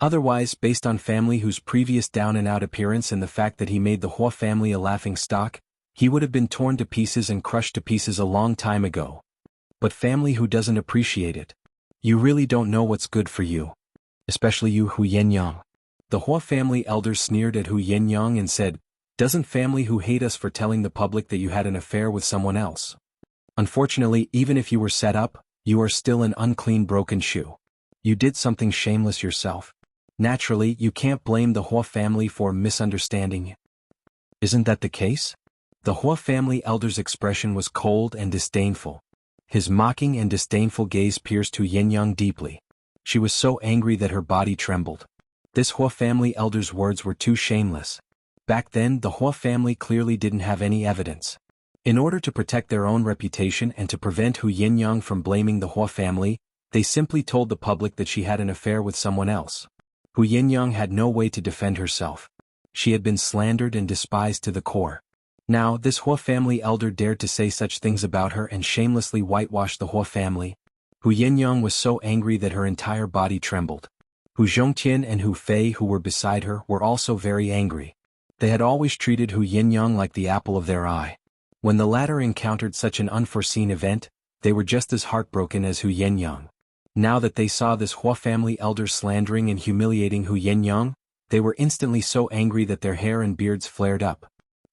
Otherwise, based on family whose previous down-and-out appearance and the fact that he made the Hua family a laughingstock, he would have been torn to pieces and crushed to pieces a long time ago. But family who doesn't appreciate it. You really don't know what's good for you. Especially you, Hu Yenyang. The Hua family elders sneered at Hu Yenyang and said, "Doesn't family who hate us for telling the public that you had an affair with someone else? Unfortunately, even if you were set up, you are still an unclean broken shoe. You did something shameless yourself. Naturally, you can't blame the Hua family for misunderstanding you. Isn't that the case?" The Hua family elder's expression was cold and disdainful. His mocking and disdainful gaze pierced Hu Yenyang deeply. She was so angry that her body trembled. This Hua family elder's words were too shameless. Back then, the Hua family clearly didn't have any evidence. In order to protect their own reputation and to prevent Hu Yenyang from blaming the Hua family, they simply told the public that she had an affair with someone else. Hu Yenyang had no way to defend herself. She had been slandered and despised to the core. Now, this Hua family elder dared to say such things about her and shamelessly whitewash the Hua family. Hu Yenyang was so angry that her entire body trembled. Hu Zhongtian and Hu Fei, who were beside her, were also very angry. They had always treated Hu Yenyang like the apple of their eye. When the latter encountered such an unforeseen event, they were just as heartbroken as Hu Yenyang. Now that they saw this Hua family elder slandering and humiliating Hu Yenyang, they were instantly so angry that their hair and beards flared up.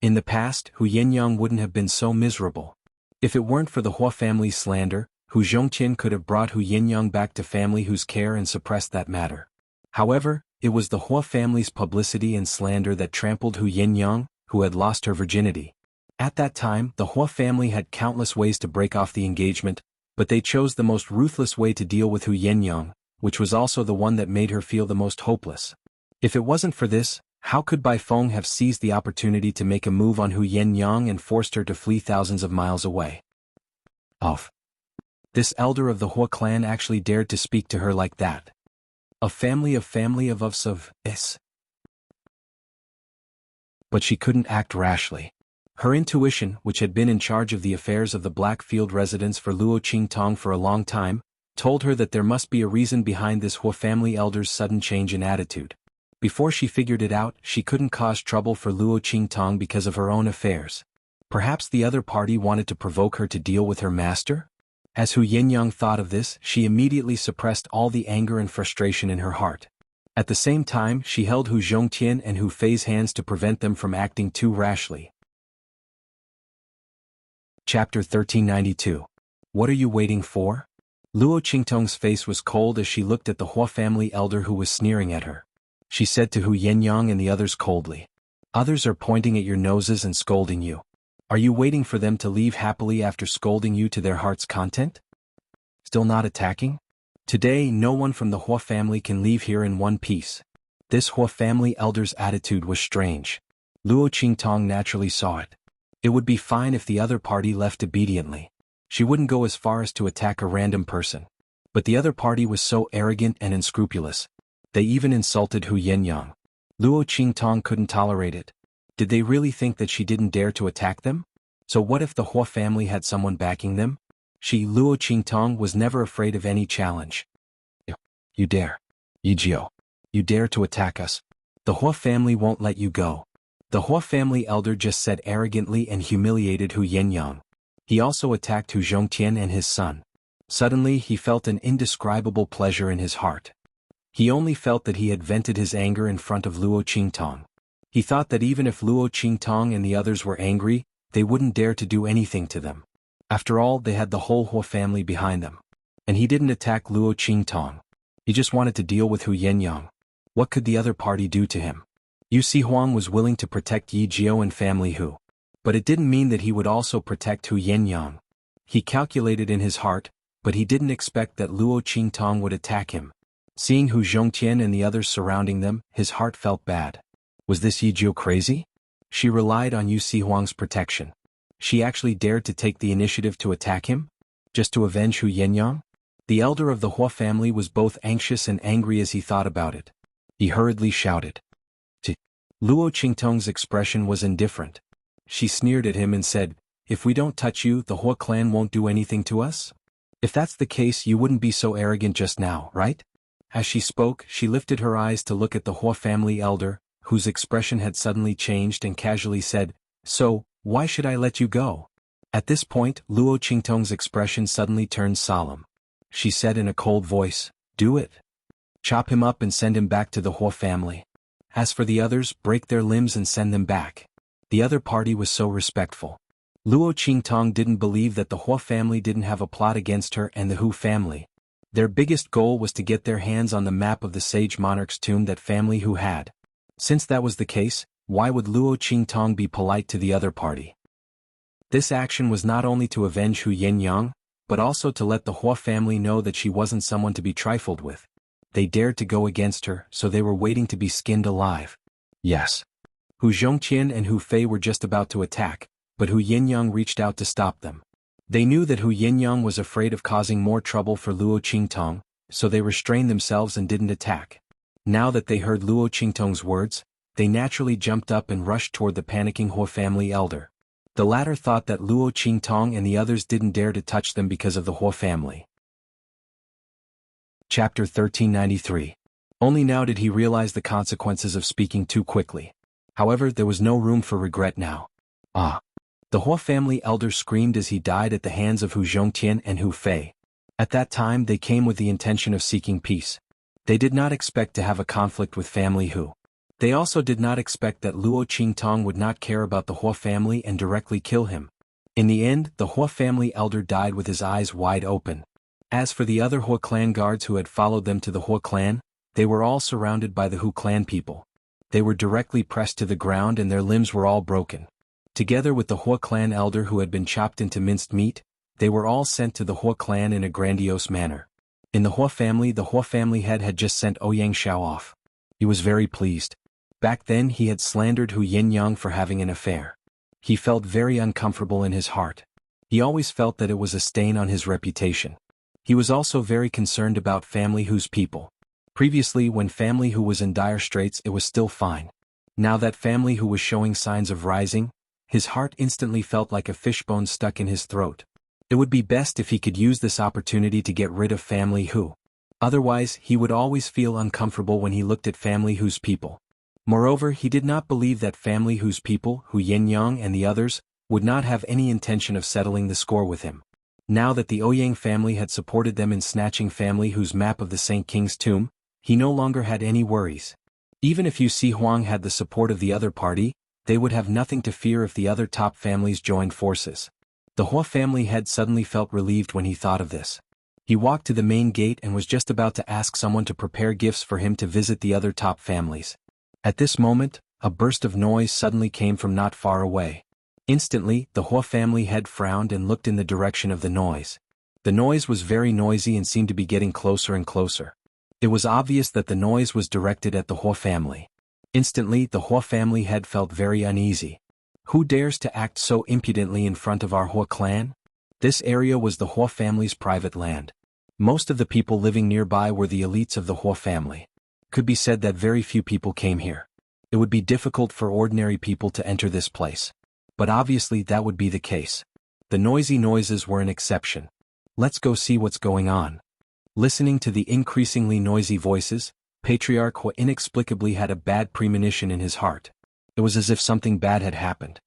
In the past, Hu Yinyang wouldn't have been so miserable. If it weren't for the Hua family's slander, Hu Zhongqian could have brought Hu Yinyang back to family Hu's care and suppressed that matter. However, it was the Hua family's publicity and slander that trampled Hu Yinyang, who had lost her virginity. At that time, the Hua family had countless ways to break off the engagement, but they chose the most ruthless way to deal with Hu Yinyang, which was also the one that made her feel the most hopeless. If it wasn't for this, how could Bai Feng have seized the opportunity to make a move on Hu Yinyang and forced her to flee thousands of miles away? This elder of the Hua clan actually dared to speak to her like that. A family of us. But she couldn't act rashly. Her intuition, which had been in charge of the affairs of the Blackfield residence for Luo Qingtong for a long time, told her that there must be a reason behind this Hua family elder's sudden change in attitude. Before she figured it out, she couldn't cause trouble for Luo Qingtong because of her own affairs. Perhaps the other party wanted to provoke her to deal with her master? As Hu Yinyang thought of this, she immediately suppressed all the anger and frustration in her heart. At the same time, she held Hu Zhongqian and Hu Fei's hands to prevent them from acting too rashly. Chapter 1392. What are you waiting for? Luo Qingtong's face was cold as she looked at the Hua family elder who was sneering at her. She said to Hu Yinyang and the others coldly, "Others are pointing at your noses and scolding you. Are you waiting for them to leave happily after scolding you to their heart's content? Still not attacking? Today no one from the Hua family can leave here in one piece." This Hua family elder's attitude was strange. Luo Qingtong naturally saw it. It would be fine if the other party left obediently. She wouldn't go as far as to attack a random person. But the other party was so arrogant and unscrupulous. They even insulted Hu Yinyang. Luo Qingtong couldn't tolerate it. Did they really think that she didn't dare to attack them? So what if the Hua family had someone backing them? She, Luo Qingtong, was never afraid of any challenge. You dare. Yijio. You dare to attack us. The Hua family won't let you go. The Hua family elder just said arrogantly and humiliated Hu Yinyang. He also attacked Hu Zhongqian and his son. Suddenly he felt an indescribable pleasure in his heart. He only felt that he had vented his anger in front of Luo Qingtong. He thought that even if Luo Qingtong and the others were angry, they wouldn't dare to do anything to them. After all, they had the whole Hua family behind them. And he didn't attack Luo Qingtong. He just wanted to deal with Hu Yinyang. What could the other party do to him? Xuanhuan was willing to protect Yijio and family Hu. But it didn't mean that he would also protect Hu Yinyang. He calculated in his heart, but he didn't expect that Luo Qingtong would attack him. Seeing Hu Zhongqian and the others surrounding them, his heart felt bad. Was this Yijio crazy? She relied on Xuanhuang's protection. She actually dared to take the initiative to attack him? Just to avenge Hu Yinyang? The elder of the Hua family was both anxious and angry as he thought about it. He hurriedly shouted. Luo Qingtong's expression was indifferent. She sneered at him and said, "If we don't touch you, the Hua clan won't do anything to us? If that's the case, you wouldn't be so arrogant just now, right?" As she spoke, she lifted her eyes to look at the Hua family elder, whose expression had suddenly changed, and casually said, "So, why should I let you go?" At this point, Luo Qingtong's expression suddenly turned solemn. She said in a cold voice, "Do it. Chop him up and send him back to the Hua family. As for the others, break their limbs and send them back." The other party was so respectful. Luo Qingtong didn't believe that the Hua family didn't have a plot against her and the Hu family. Their biggest goal was to get their hands on the map of the sage monarch's tomb that family Hu had. Since that was the case, why would Luo Qingtong be polite to the other party? This action was not only to avenge Hu Yinyang, but also to let the Hua family know that she wasn't someone to be trifled with. They dared to go against her, so they were waiting to be skinned alive. Yes. Hu Zhongqian and Hu Fei were just about to attack, but Hu Yinyang reached out to stop them. They knew that Hu Yinyang was afraid of causing more trouble for Luo Qingtong, so they restrained themselves and didn't attack. Now that they heard Luo Qingtong's words, they naturally jumped up and rushed toward the panicking Hua family elder. The latter thought that Luo Qingtong and the others didn't dare to touch them because of the Hua family. Chapter 1393. Only now did he realize the consequences of speaking too quickly. However, there was no room for regret now. The Hua family elder screamed as he died at the hands of Hu Zhongqian and Hu Fei. At that time they came with the intention of seeking peace. They did not expect to have a conflict with family Hu. They also did not expect that Luo Qingtong would not care about the Hua family and directly kill him. In the end, the Hua family elder died with his eyes wide open. As for the other Hua clan guards who had followed them to the Hua clan, they were all surrounded by the Hu clan people. They were directly pressed to the ground and their limbs were all broken. Together with the Hua clan elder who had been chopped into minced meat, they were all sent to the Hua clan in a grandiose manner. In the Hua family head had just sent Ouyang Xiao off. He was very pleased. Back then he had slandered Hu Yinyang for having an affair. He felt very uncomfortable in his heart. He always felt that it was a stain on his reputation. He was also very concerned about Family Hu's people. Previously, when Family Hu was in dire straits, it was still fine. Now that Family Hu was showing signs of rising, his heart instantly felt like a fishbone stuck in his throat. It would be best if he could use this opportunity to get rid of Family Hu. Otherwise, he would always feel uncomfortable when he looked at Family Hu's people. Moreover, he did not believe that Family Hu's people, Hu Yinyang and the others, would not have any intention of settling the score with him. Now that the Ouyang family had supported them in snatching Family Hu's map of the Saint King's tomb, he no longer had any worries. Even if Yu Huang had the support of the other party, they would have nothing to fear if the other top families joined forces. The Hua family head suddenly felt relieved when he thought of this. He walked to the main gate and was just about to ask someone to prepare gifts for him to visit the other top families. At this moment, a burst of noise suddenly came from not far away. Instantly, the Hua family head frowned and looked in the direction of the noise. The noise was very noisy and seemed to be getting closer and closer. It was obvious that the noise was directed at the Hua family. Instantly, the Hua family head felt very uneasy. Who dares to act so impudently in front of our Hua clan? This area was the Hua family's private land. Most of the people living nearby were the elites of the Hua family. Could be said that very few people came here. It would be difficult for ordinary people to enter this place. But obviously that would be the case. The noisy noises were an exception. Let's go see what's going on. Listening to the increasingly noisy voices, Patriarch Hua inexplicably had a bad premonition in his heart. It was as if something bad had happened.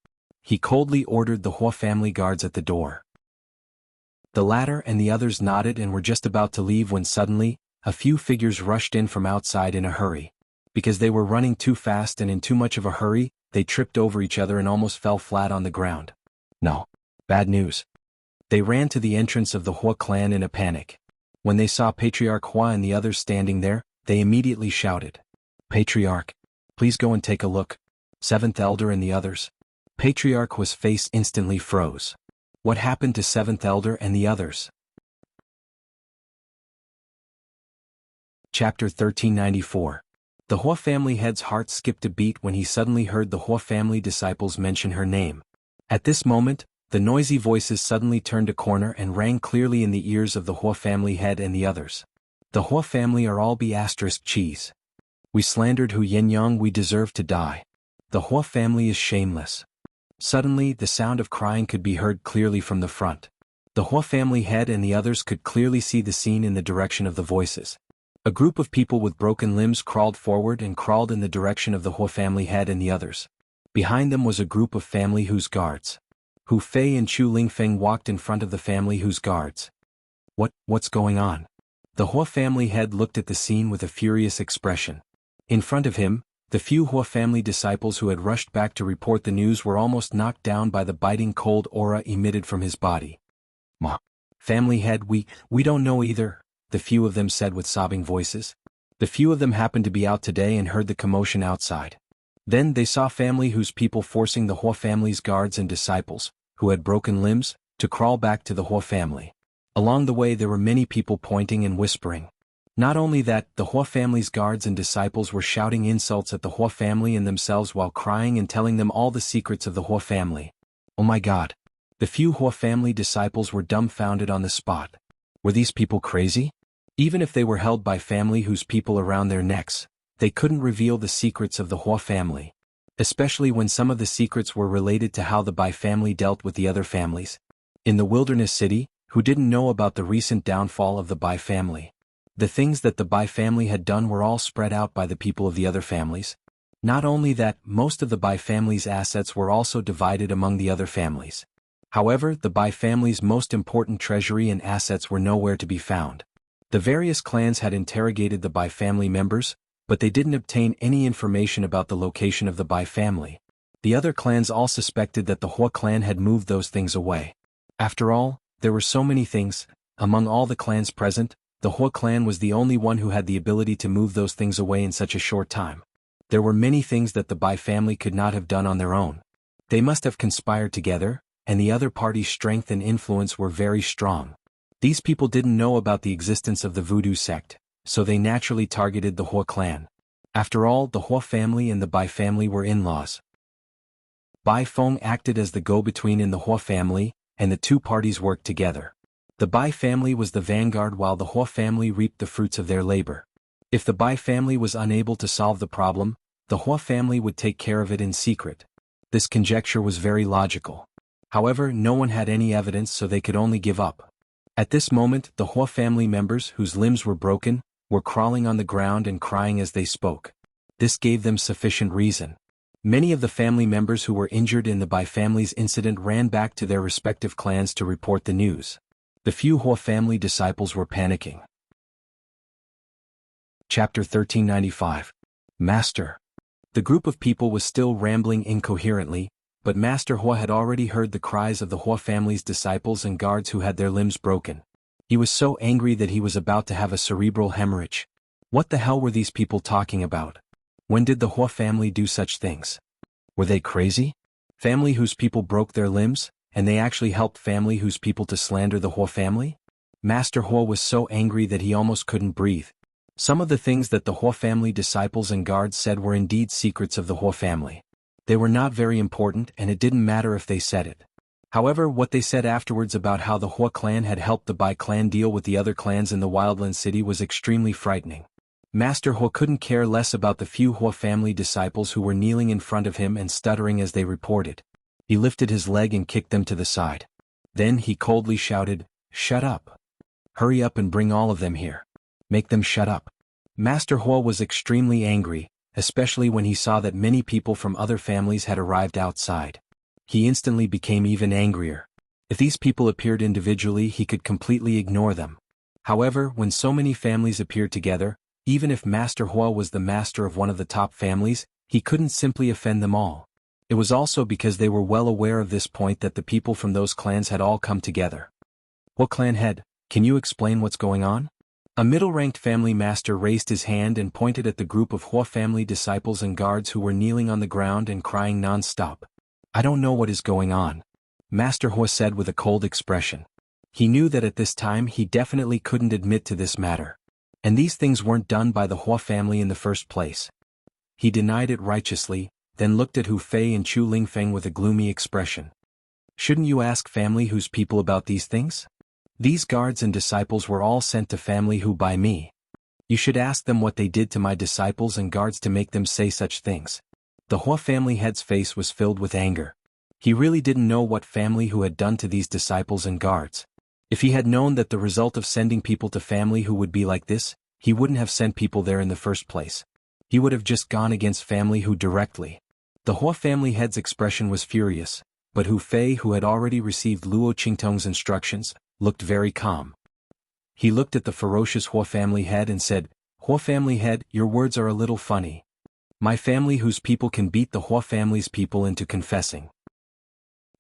He coldly ordered the Hua family guards at the door. The latter and the others nodded and were just about to leave when suddenly, a few figures rushed in from outside in a hurry. Because they were running too fast and in too much of a hurry, they tripped over each other and almost fell flat on the ground. No. Bad news. They ran to the entrance of the Hua clan in a panic. When they saw Patriarch Hua and the others standing there, they immediately shouted, "Patriarch, please go and take a look." Seventh Elder and the others. Patriarch Hua's face instantly froze. What happened to Seventh Elder and the others? Chapter 1394. The Hua family head's heart skipped a beat when he suddenly heard the Hua family disciples mention her name. At this moment, the noisy voices suddenly turned a corner and rang clearly in the ears of the Hua family head and the others. The Hua family are all cheese. We slandered Hu Yinyang, we deserve to die. The Hua family is shameless. Suddenly, the sound of crying could be heard clearly from the front. The Hua family head and the others could clearly see the scene in the direction of the voices. A group of people with broken limbs crawled forward and crawled in the direction of the Hua family head and the others. Behind them was a group of Family Hu's guards. Hu Fei and Chu Lingfeng walked in front of the Family Hu's guards. What's going on? The Hua family head looked at the scene with a furious expression. In front of him, the few Hua family disciples who had rushed back to report the news were almost knocked down by the biting cold aura emitted from his body. "Ma. Family head, we don't know either," the few of them said with sobbing voices. The few of them happened to be out today and heard the commotion outside. Then they saw Family Hu's people forcing the Hua family's guards and disciples, who had broken limbs, to crawl back to the Hua family. Along the way there were many people pointing and whispering. Not only that, the Hua family's guards and disciples were shouting insults at the Hua family and themselves while crying and telling them all the secrets of the Hua family. Oh my God! The few Hua family disciples were dumbfounded on the spot. Were these people crazy? Even if they were held by Family Hu's people around their necks, they couldn't reveal the secrets of the Hua family. Especially when some of the secrets were related to how the Bai family dealt with the other families. In the wilderness city, who didn't know about the recent downfall of the Bai family? The things that the Bai family had done were all spread out by the people of the other families. Not only that, most of the Bai family's assets were also divided among the other families. However, the Bai family's most important treasury and assets were nowhere to be found. The various clans had interrogated the Bai family members, but they didn't obtain any information about the location of the Bai family. The other clans all suspected that the Hua clan had moved those things away. After all, there were so many things. Among all the clans present, the Hua clan was the only one who had the ability to move those things away in such a short time. There were many things that the Bai family could not have done on their own. They must have conspired together, and the other party's strength and influence were very strong. These people didn't know about the existence of the voodoo sect, so they naturally targeted the Hua clan. After all, the Hua family and the Bai family were in-laws. Bai Feng acted as the go-between in the Hua family, and the two parties worked together. The Bai family was the vanguard while the Hua family reaped the fruits of their labor. If the Bai family was unable to solve the problem, the Hua family would take care of it in secret. This conjecture was very logical. However, no one had any evidence, so they could only give up. At this moment, the Hua family members, whose limbs were broken, were crawling on the ground and crying as they spoke. This gave them sufficient reason. Many of the family members who were injured in the Bai family's incident ran back to their respective clans to report the news. The few Hua family disciples were panicking. Chapter 1395. Master. The group of people was still rambling incoherently, but Master Hua had already heard the cries of the Hua family's disciples and guards who had their limbs broken. He was so angry that he was about to have a cerebral hemorrhage. What the hell were these people talking about? When did the Hua family do such things? Were they crazy? Family whose people broke their limbs, and they actually helped family whose people to slander the Hua family? Master Hua was so angry that he almost couldn't breathe. Some of the things that the Hua family disciples and guards said were indeed secrets of the Hua family. They were not very important, and it didn't matter if they said it. However, what they said afterwards about how the Hua clan had helped the Bai clan deal with the other clans in the Wildland City was extremely frightening. Master Hua couldn't care less about the few Hua family disciples who were kneeling in front of him and stuttering as they reported. He lifted his leg and kicked them to the side. Then he coldly shouted, "Shut up! Hurry up and bring all of them here. Make them shut up." Master Hua was extremely angry, especially when he saw that many people from other families had arrived outside. He instantly became even angrier. If these people appeared individually, he could completely ignore them. However, when so many families appeared together, even if Master Hua was the master of one of the top families, he couldn't simply offend them all. It was also because they were well aware of this point that the people from those clans had all come together. "Hua clan head, can you explain what's going on?" A middle-ranked family master raised his hand and pointed at the group of Hua family disciples and guards who were kneeling on the ground and crying non-stop. "I don't know what is going on," Master Hua said with a cold expression. He knew that at this time he definitely couldn't admit to this matter. And these things weren't done by the Hua family in the first place. He denied it righteously, then looked at Hu Fei and Chu Lingfeng with a gloomy expression. "Shouldn't you ask family whose people about these things? These guards and disciples were all sent to family who by me. You should ask them what they did to my disciples and guards to make them say such things." The Hua family head's face was filled with anger. He really didn't know what family who had done to these disciples and guards. If he had known that the result of sending people to family who would be like this, he wouldn't have sent people there in the first place. He would have just gone against family who directly. The Hua family head's expression was furious, but Hu Fei, who had already received Luo Qingtong's instructions, looked very calm. He looked at the ferocious Hua family head and said, "Hua family head, your words are a little funny. My family whose people can beat the Hua family's people into confessing.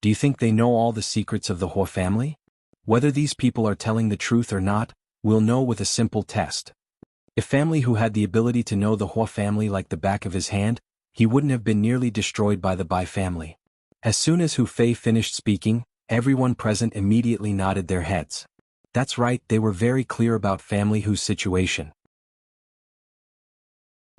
Do you think they know all the secrets of the Hua family? Whether these people are telling the truth or not, we'll know with a simple test. If family who had the ability to know the Hua family like the back of his hand, he wouldn't have been nearly destroyed by the Bai family." As soon as Hu Fei finished speaking, everyone present immediately nodded their heads. That's right, they were very clear about family whose situation.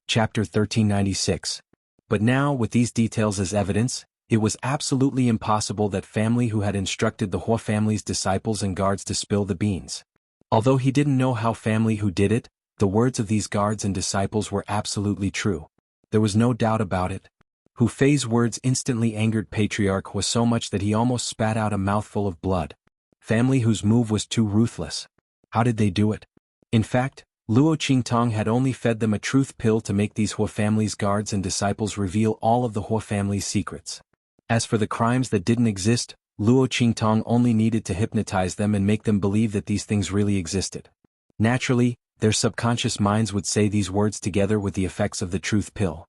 Chapter 1396. But now, with these details as evidence, it was absolutely impossible that family who had instructed the Hua family's disciples and guards to spill the beans. Although he didn't know how family who did it, the words of these guards and disciples were absolutely true. There was no doubt about it. Hu Fei's words instantly angered Patriarch Hua so much that he almost spat out a mouthful of blood. Family whose move was too ruthless. How did they do it? In fact, Luo Qingtong had only fed them a truth pill to make these Hua family's guards and disciples reveal all of the Hua family's secrets. As for the crimes that didn't exist, Luo Qingtong only needed to hypnotize them and make them believe that these things really existed. Naturally, their subconscious minds would say these words together with the effects of the truth pill.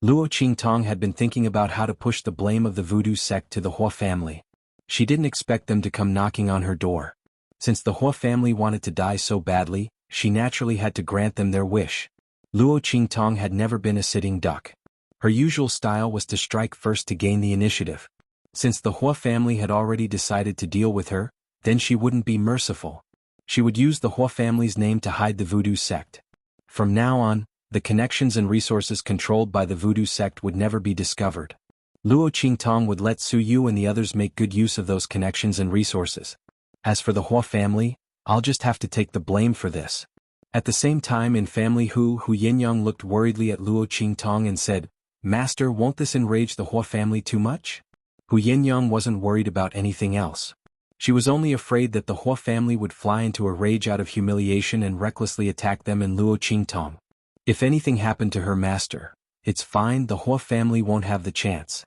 Luo Qingtong had been thinking about how to push the blame of the voodoo sect to the Hua family. She didn't expect them to come knocking on her door. Since the Hua family wanted to die so badly, she naturally had to grant them their wish. Luo Qingtong had never been a sitting duck. Her usual style was to strike first to gain the initiative. Since the Hua family had already decided to deal with her, then she wouldn't be merciful. She would use the Hua family's name to hide the voodoo sect. From now on, the connections and resources controlled by the voodoo sect would never be discovered. Luo Qingtong would let Su Yu and the others make good use of those connections and resources. As for the Hua family, I'll just have to take the blame for this. At the same time in family Hu Yinyang looked worriedly at Luo Qingtong and said, "Master, won't this enrage the Hua family too much?" Hu Yinyang wasn't worried about anything else. She was only afraid that the Hua family would fly into a rage out of humiliation and recklessly attack them and Luo Qingtong. If anything happened to her master, it's fine, the Hua family won't have the chance.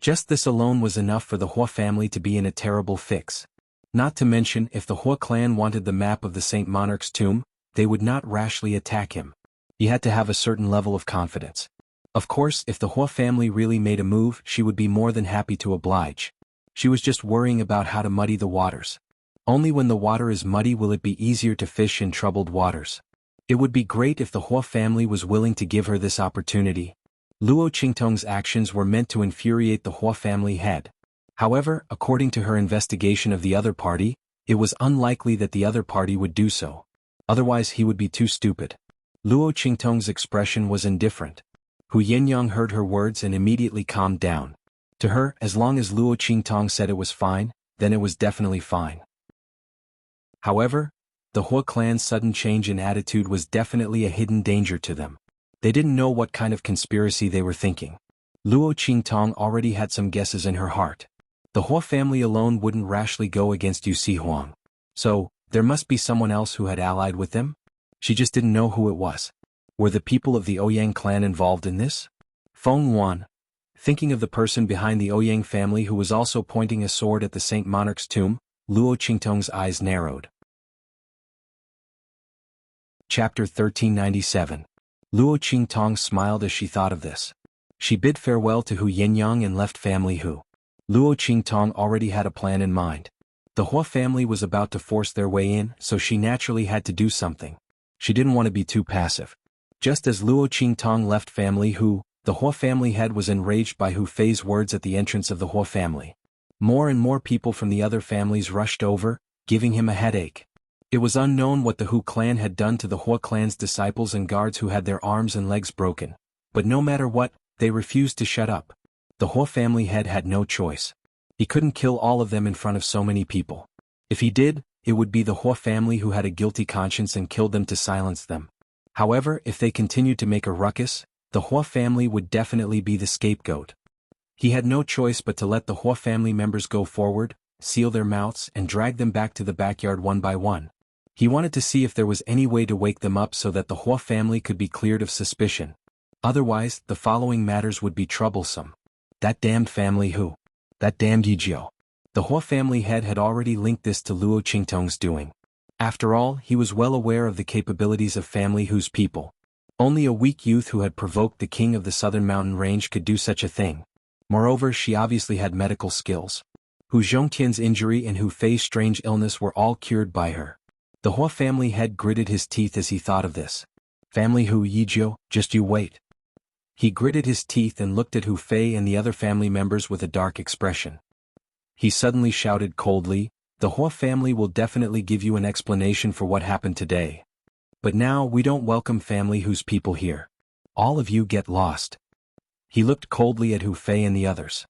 Just this alone was enough for the Hua family to be in a terrible fix. Not to mention, if the Hua clan wanted the map of the Saint Monarch's tomb, they would not rashly attack him. He had to have a certain level of confidence. Of course, if the Hua family really made a move, she would be more than happy to oblige. She was just worrying about how to muddy the waters. Only when the water is muddy will it be easier to fish in troubled waters. It would be great if the Hua family was willing to give her this opportunity. Luo Qingtong's actions were meant to infuriate the Hua family head. However, according to her investigation of the other party, it was unlikely that the other party would do so. Otherwise he would be too stupid. Luo Qingtong's expression was indifferent. Hu Yinyang heard her words and immediately calmed down. To her, as long as Luo Qingtong said it was fine, then it was definitely fine. However, the Hua clan's sudden change in attitude was definitely a hidden danger to them. They didn't know what kind of conspiracy they were thinking. Luo Qingtong already had some guesses in her heart. The Hua family alone wouldn't rashly go against Xuanhuan. So, there must be someone else who had allied with them? She just didn't know who it was. Were the people of the Ouyang clan involved in this? Feng Wan. Thinking of the person behind the Ouyang family who was also pointing a sword at the Saint Monarch's tomb, Luo Qingtong's eyes narrowed. Chapter 1397. Luo Qingtong smiled as she thought of this. She bid farewell to Hu Yinyang and left family Hu. Luo Qingtong already had a plan in mind. The Hua family was about to force their way in, so she naturally had to do something. She didn't want to be too passive. Just as Luo Qingtong left family Hu, the Hua family head was enraged by Hu Fei's words at the entrance of the Hua family. More and more people from the other families rushed over, giving him a headache. It was unknown what the Hu clan had done to the Hua clan's disciples and guards who had their arms and legs broken. But no matter what, they refused to shut up. The Hua family head had no choice. He couldn't kill all of them in front of so many people. If he did, it would be the Hua family who had a guilty conscience and killed them to silence them. However, if they continued to make a ruckus, the Hua family would definitely be the scapegoat. He had no choice but to let the Hua family members go forward, seal their mouths and drag them back to the backyard one by one. He wanted to see if there was any way to wake them up so that the Hua family could be cleared of suspicion. Otherwise, the following matters would be troublesome. That damned family Hu. That damned Yijiao. The Hua family head had already linked this to Luo Qingtong's doing. After all, he was well aware of the capabilities of family Hu's people. Only a weak youth who had provoked the king of the southern mountain range could do such a thing. Moreover, she obviously had medical skills. Hu Zhongtian's injury and Hu Fei's strange illness were all cured by her. The Hua family head gritted his teeth as he thought of this. Family Hu Yijiao, just you wait. He gritted his teeth and looked at Hu Fei and the other family members with a dark expression. He suddenly shouted coldly, "The Hua family will definitely give you an explanation for what happened today. But now we don't welcome family Hu's people here. All of you get lost." He looked coldly at Hu Fei and the others.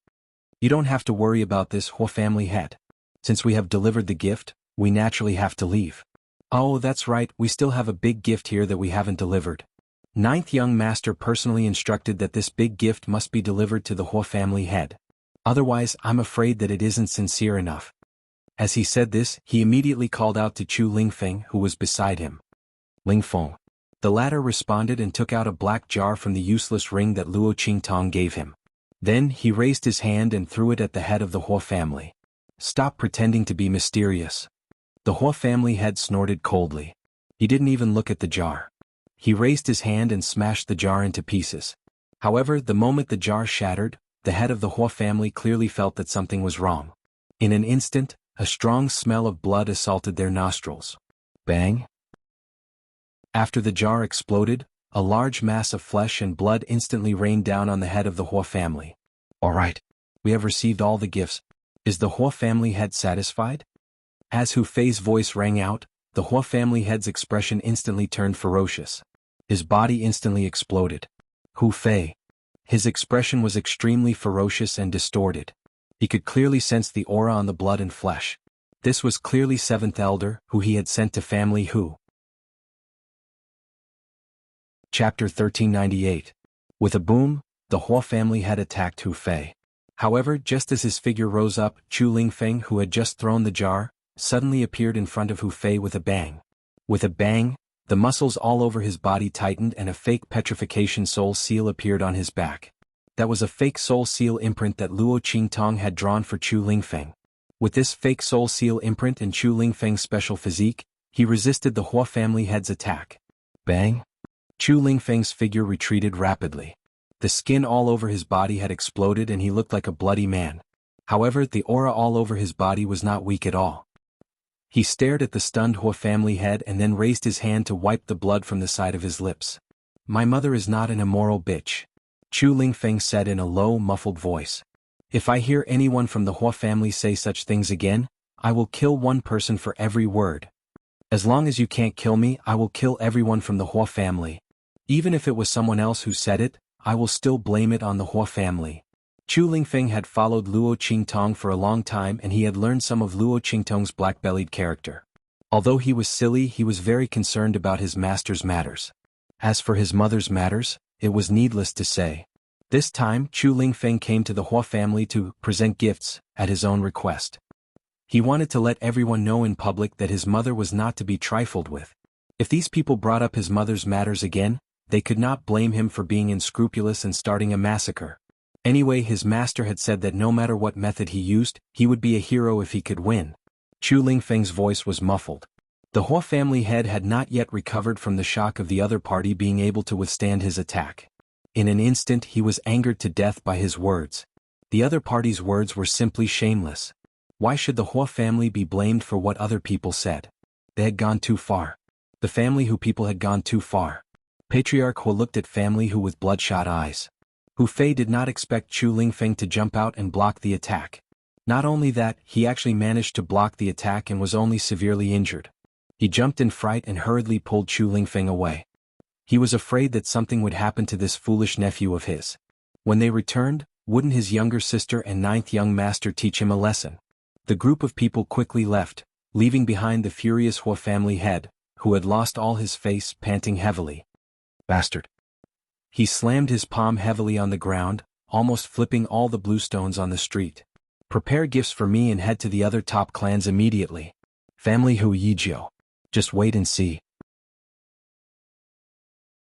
"You don't have to worry about this, Hua family head. Since we have delivered the gift, we naturally have to leave." "Oh, that's right, we still have a big gift here that we haven't delivered." Ninth young master personally instructed that this big gift must be delivered to the Hua family head. Otherwise, I'm afraid that it isn't sincere enough. As he said this, he immediately called out to Chu Lingfeng, who was beside him. "Lingfeng." The latter responded and took out a black jar from the useless ring that Luo Qingtong gave him. Then he raised his hand and threw it at the head of the Hua family. "Stop pretending to be mysterious." The Hua family head snorted coldly. He didn't even look at the jar. He raised his hand and smashed the jar into pieces. However, the moment the jar shattered, the head of the Hua family clearly felt that something was wrong. In an instant, a strong smell of blood assaulted their nostrils. Bang! After the jar exploded, a large mass of flesh and blood instantly rained down on the head of the Hua family. All right. We have received all the gifts. Is the Hua family head satisfied? As Hu Fei's voice rang out, the Hua family head's expression instantly turned ferocious. His body instantly exploded. Hu Fei. His expression was extremely ferocious and distorted. He could clearly sense the aura on the blood and flesh. This was clearly Seventh Elder, who he had sent to family Hu. Chapter 1398. With a boom, the Hua family had attacked Hu Fei. However, just as his figure rose up, Chu Lingfeng, who had just thrown the jar, suddenly appeared in front of Hu Fei with a bang. With a bang, the muscles all over his body tightened and a fake petrification soul seal appeared on his back. That was a fake soul seal imprint that Luo Qingtong had drawn for Chu Lingfeng. With this fake soul seal imprint and Chu Lingfeng's special physique, he resisted the Hua family head's attack. Bang! Chu Lingfeng's figure retreated rapidly. The skin all over his body had exploded and he looked like a bloody man. However, the aura all over his body was not weak at all. He stared at the stunned Hua family head and then raised his hand to wipe the blood from the side of his lips. My mother is not an immoral bitch, Chu Lingfeng said in a low, muffled voice. If I hear anyone from the Hua family say such things again, I will kill one person for every word. As long as you can't kill me, I will kill everyone from the Hua family. Even if it was someone else who said it, I will still blame it on the Hua family. Chu Lingfeng had followed Luo Qingtong for a long time and he had learned some of Luo Qingtong's black-bellied character. Although he was silly, he was very concerned about his master's matters. As for his mother's matters, it was needless to say. This time, Chu Lingfeng came to the Hua family to present gifts, at his own request. He wanted to let everyone know in public that his mother was not to be trifled with. If these people brought up his mother's matters again, they could not blame him for being unscrupulous and starting a massacre. Anyway, his master had said that no matter what method he used, he would be a hero if he could win. Chu Lingfeng's voice was muffled. The Hua family head had not yet recovered from the shock of the other party being able to withstand his attack. In an instant he was angered to death by his words. The other party's words were simply shameless. Why should the Hua family be blamed for what other people said? They had gone too far. The family Hu people had gone too far. Patriarch Hua looked at family Hu with bloodshot eyes. Hu Fei did not expect Chu Lingfeng to jump out and block the attack. Not only that, he actually managed to block the attack and was only severely injured. He jumped in fright and hurriedly pulled Chu Lingfeng away. He was afraid that something would happen to this foolish nephew of his. When they returned, wouldn't his younger sister and ninth young master teach him a lesson? The group of people quickly left, leaving behind the furious Hua family head, who had lost all his face, panting heavily. Bastard. He slammed his palm heavily on the ground, almost flipping all the bluestones on the street. Prepare gifts for me and head to the other top clans immediately. Family Hu Yijio. Just wait and see.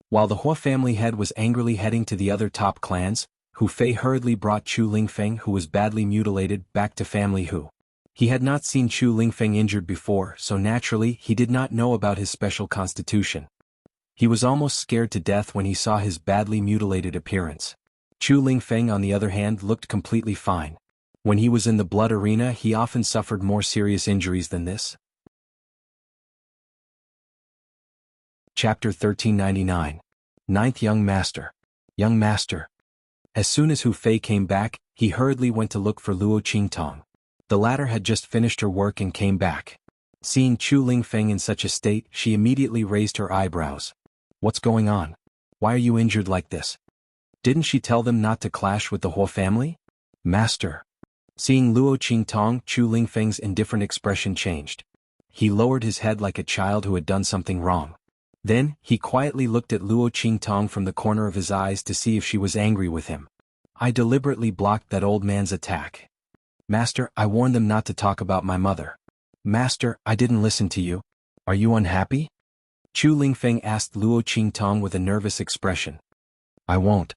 While the Hua family head was angrily heading to the other top clans, Hu Fei hurriedly brought Chu Lingfeng, who was badly mutilated, back to family Hu. He had not seen Chu Lingfeng injured before, so naturally he did not know about his special constitution. He was almost scared to death when he saw his badly mutilated appearance. Chu Lingfeng, on the other hand, looked completely fine. When he was in the blood arena, he often suffered more serious injuries than this. Chapter 1399. Ninth Young Master. Young Master. As soon as Hu Fei came back, he hurriedly went to look for Luo Qingtong. The latter had just finished her work and came back. Seeing Chu Lingfeng in such a state, she immediately raised her eyebrows. What's going on? Why are you injured like this? Didn't she tell them not to clash with the Hua family? Master. Seeing Luo Qingtong, Chu Lingfeng's indifferent expression changed. He lowered his head like a child who had done something wrong. Then, he quietly looked at Luo Qingtong from the corner of his eyes to see if she was angry with him. I deliberately blocked that old man's attack. Master, I warned them not to talk about my mother. Master, I didn't listen to you. Are you unhappy? Chu Lingfeng asked Luo Qingtong with a nervous expression. I won't.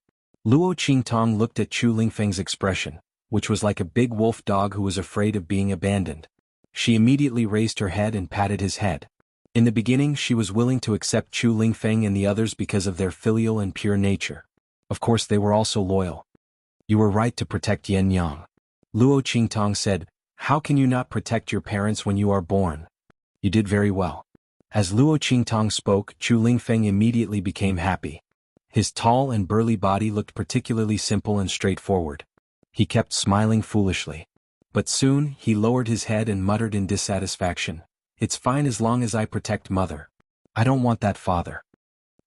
Luo Qingtong looked at Chu Lingfeng's expression, which was like a big wolf dog who was afraid of being abandoned. She immediately raised her head and patted his head. In the beginning she was willing to accept Chu Lingfeng and the others because of their filial and pure nature. Of course they were also loyal. You were right to protect Yen Yang. Luo Qingtong said, how can you not protect your parents when you are born? You did very well. As Luo Qingtong spoke, Chu Lingfeng immediately became happy. His tall and burly body looked particularly simple and straightforward. He kept smiling foolishly. But soon, he lowered his head and muttered in dissatisfaction, it's fine as long as I protect mother. I don't want that father.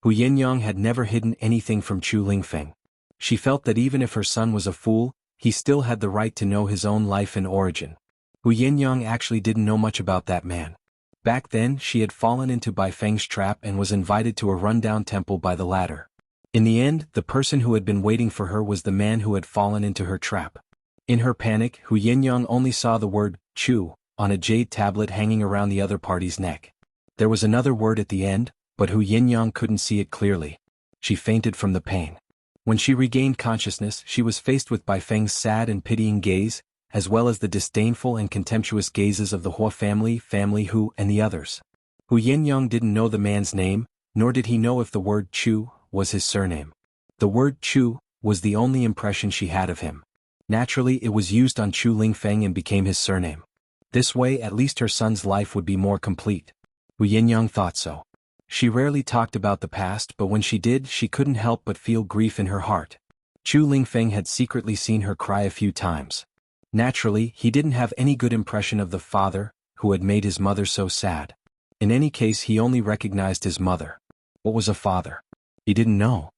Hu Yinyang had never hidden anything from Chu Lingfeng. She felt that even if her son was a fool, he still had the right to know his own life and origin. Hu Yinyang actually didn't know much about that man. Back then she had fallen into Bai Feng's trap and was invited to a rundown temple by the latter. In the end, the person who had been waiting for her was the man who had fallen into her trap. In her panic, Hu Yinyang only saw the word, Chu, on a jade tablet hanging around the other party's neck. There was another word at the end, but Hu Yinyang couldn't see it clearly. She fainted from the pain. When she regained consciousness, she was faced with Bai Feng's sad and pitying gaze, as well as the disdainful and contemptuous gazes of the Hua family, Hu, and the others. Hu Yinyang didn't know the man's name, nor did he know if the word Chu was his surname. The word Chu was the only impression she had of him. Naturally, it was used on Chu Lingfeng and became his surname. This way, at least her son's life would be more complete. Hu Yinyang thought so. She rarely talked about the past, but when she did, she couldn't help but feel grief in her heart. Chu Lingfeng had secretly seen her cry a few times. Naturally, he didn't have any good impression of the father, who had made his mother so sad. In any case, he only recognized his mother. What was a father? He didn't know.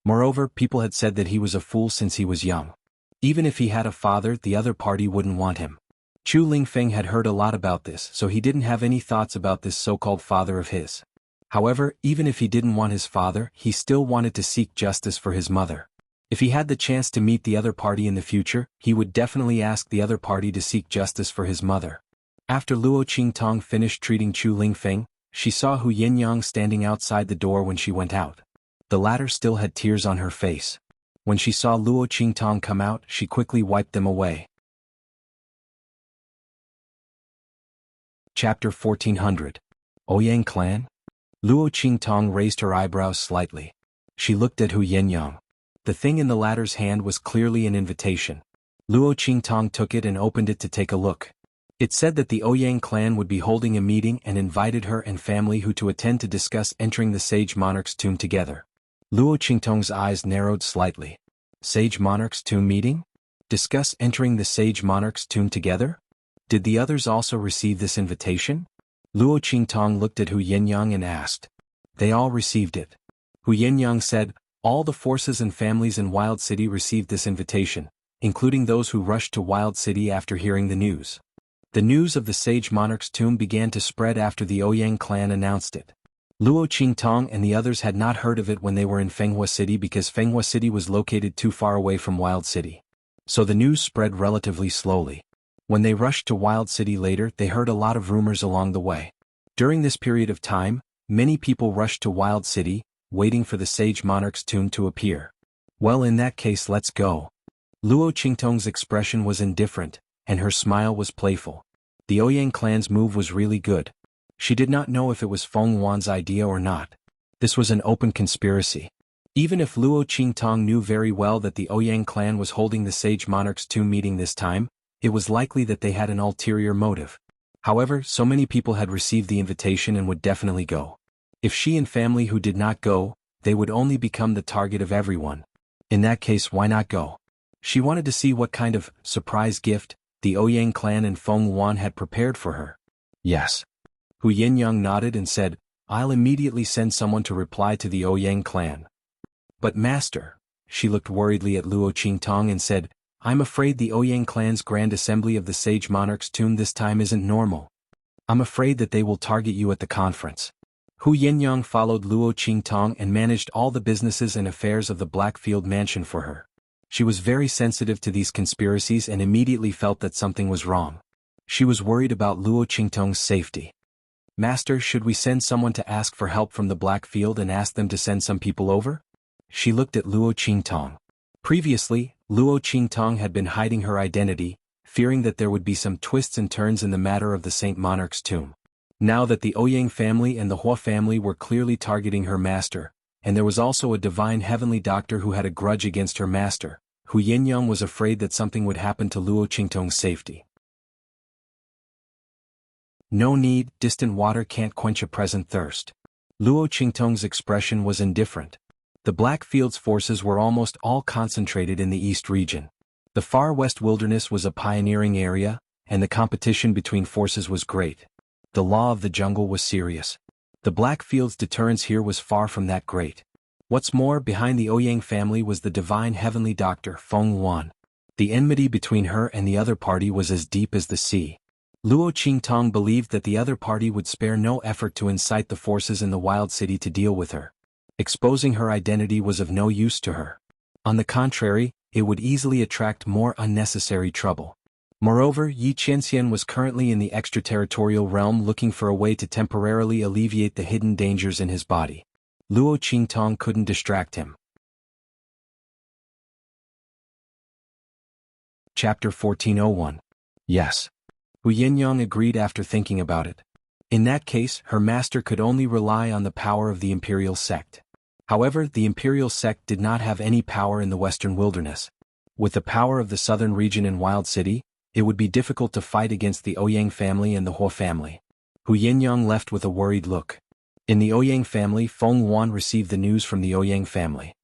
Moreover, people had said that he was a fool since he was young. Even if he had a father, the other party wouldn't want him. Chu Lingfeng had heard a lot about this, so he didn't have any thoughts about this so-called father of his. However, even if he didn't want his father, he still wanted to seek justice for his mother. If he had the chance to meet the other party in the future, he would definitely ask the other party to seek justice for his mother. After Luo Qingtong finished treating Chu Lingfeng, she saw Hu Yinyang standing outside the door when she went out. The latter still had tears on her face. When she saw Luo Qingtong come out, she quickly wiped them away. Chapter 1400. Ouyang Clan? Luo Qingtong raised her eyebrows slightly. She looked at Hu Yinyang. The thing in the latter's hand was clearly an invitation. Luo Qingtong took it and opened it to take a look. It said that the Ouyang clan would be holding a meeting and invited her and family Hu to attend to discuss entering the sage monarch's tomb together. Luo Qingtong's eyes narrowed slightly. Sage monarch's tomb meeting? Discuss entering the sage monarch's tomb together? Did the others also receive this invitation? Luo Qingtong looked at Hu Yinyang and asked. They all received it. Hu Yinyang said, all the forces and families in Wild City received this invitation, including those who rushed to Wild City after hearing the news. The news of the sage monarch's tomb began to spread after the Ouyang clan announced it. Luo Qingtong and the others had not heard of it when they were in Fenghua City because Fenghua City was located too far away from Wild City. So the news spread relatively slowly. When they rushed to Wild City later, they heard a lot of rumors along the way. During this period of time, many people rushed to Wild City, waiting for the sage monarch's tomb to appear. Well, in that case, let's go. Luo Qingtong's expression was indifferent, and her smile was playful. The Ouyang clan's move was really good. She did not know if it was Feng Wan's idea or not. This was an open conspiracy. Even if Luo Qingtong knew very well that the Ouyang clan was holding the sage monarch's tomb meeting this time, it was likely that they had an ulterior motive. However, so many people had received the invitation and would definitely go. If she and family who did not go, they would only become the target of everyone. In that case, why not go? She wanted to see what kind of surprise gift the Ouyang clan and Feng Wan had prepared for her. Yes. Hu Yinyang nodded and said, I'll immediately send someone to reply to the Ouyang clan. But master, she looked worriedly at Luo Qingtong and said, I'm afraid the Ouyang clan's grand assembly of the sage monarch's tomb this time isn't normal. I'm afraid that they will target you at the conference. Hu Yinyang followed Luo Qingtong and managed all the businesses and affairs of the Blackfield mansion for her. She was very sensitive to these conspiracies and immediately felt that something was wrong. She was worried about Luo Qingtong's safety. Master, should we send someone to ask for help from the Blackfield and ask them to send some people over? She looked at Luo Qingtong. Previously, Luo Qingtong had been hiding her identity, fearing that there would be some twists and turns in the matter of the Saint Monarch's tomb. Now that the Ouyang family and the Hua family were clearly targeting her master, and there was also a divine heavenly doctor who had a grudge against her master, Hu Yinyang was afraid that something would happen to Luo Qingtong's safety. No need, distant water can't quench a present thirst. Luo Qingtong's expression was indifferent. The Black Field's forces were almost all concentrated in the East region. The far west wilderness was a pioneering area, and the competition between forces was great. The law of the jungle was serious. The Black Field's deterrence here was far from that great. What's more, behind the Ouyang family was the divine heavenly doctor xuanhuan. The enmity between her and the other party was as deep as the sea. Luo Qingtong believed that the other party would spare no effort to incite the forces in the wild city to deal with her. Exposing her identity was of no use to her. On the contrary, it would easily attract more unnecessary trouble. Moreover, Yi Qianxian was currently in the extraterritorial realm looking for a way to temporarily alleviate the hidden dangers in his body. Luo Qingtong couldn't distract him. Chapter 1401. Yes. Hu Yinyang agreed after thinking about it. In that case, her master could only rely on the power of the imperial sect. However, the imperial sect did not have any power in the western wilderness. With the power of the southern region and Wild City, it would be difficult to fight against the Ouyang family and the Hua family. Hu Yinyang left with a worried look. In the Ouyang family, Feng Wan received the news from the Ouyang family.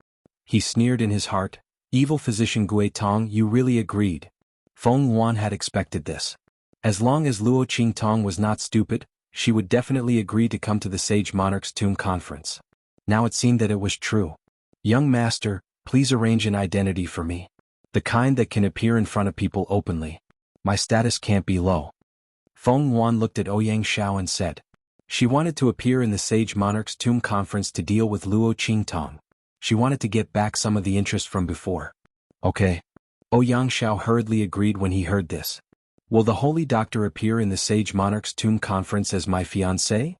He sneered in his heart, "Evil physician Gui Tong, you really agreed." Feng Wan had expected this. As long as Luo Qingtong was not stupid, she would definitely agree to come to the Sage Monarch's tomb conference. Now it seemed that it was true. "Young master, please arrange an identity for me. The kind that can appear in front of people openly. My status can't be low." Feng Wan looked at Ouyang Xiao and said. She wanted to appear in the Sage Monarch's tomb conference to deal with Luo Qingtong. She wanted to get back some of the interest from before. Okay. Ouyang Xiao hurriedly agreed when he heard this. "Will the Holy Doctor appear in the Sage Monarch's tomb conference as my fiancé?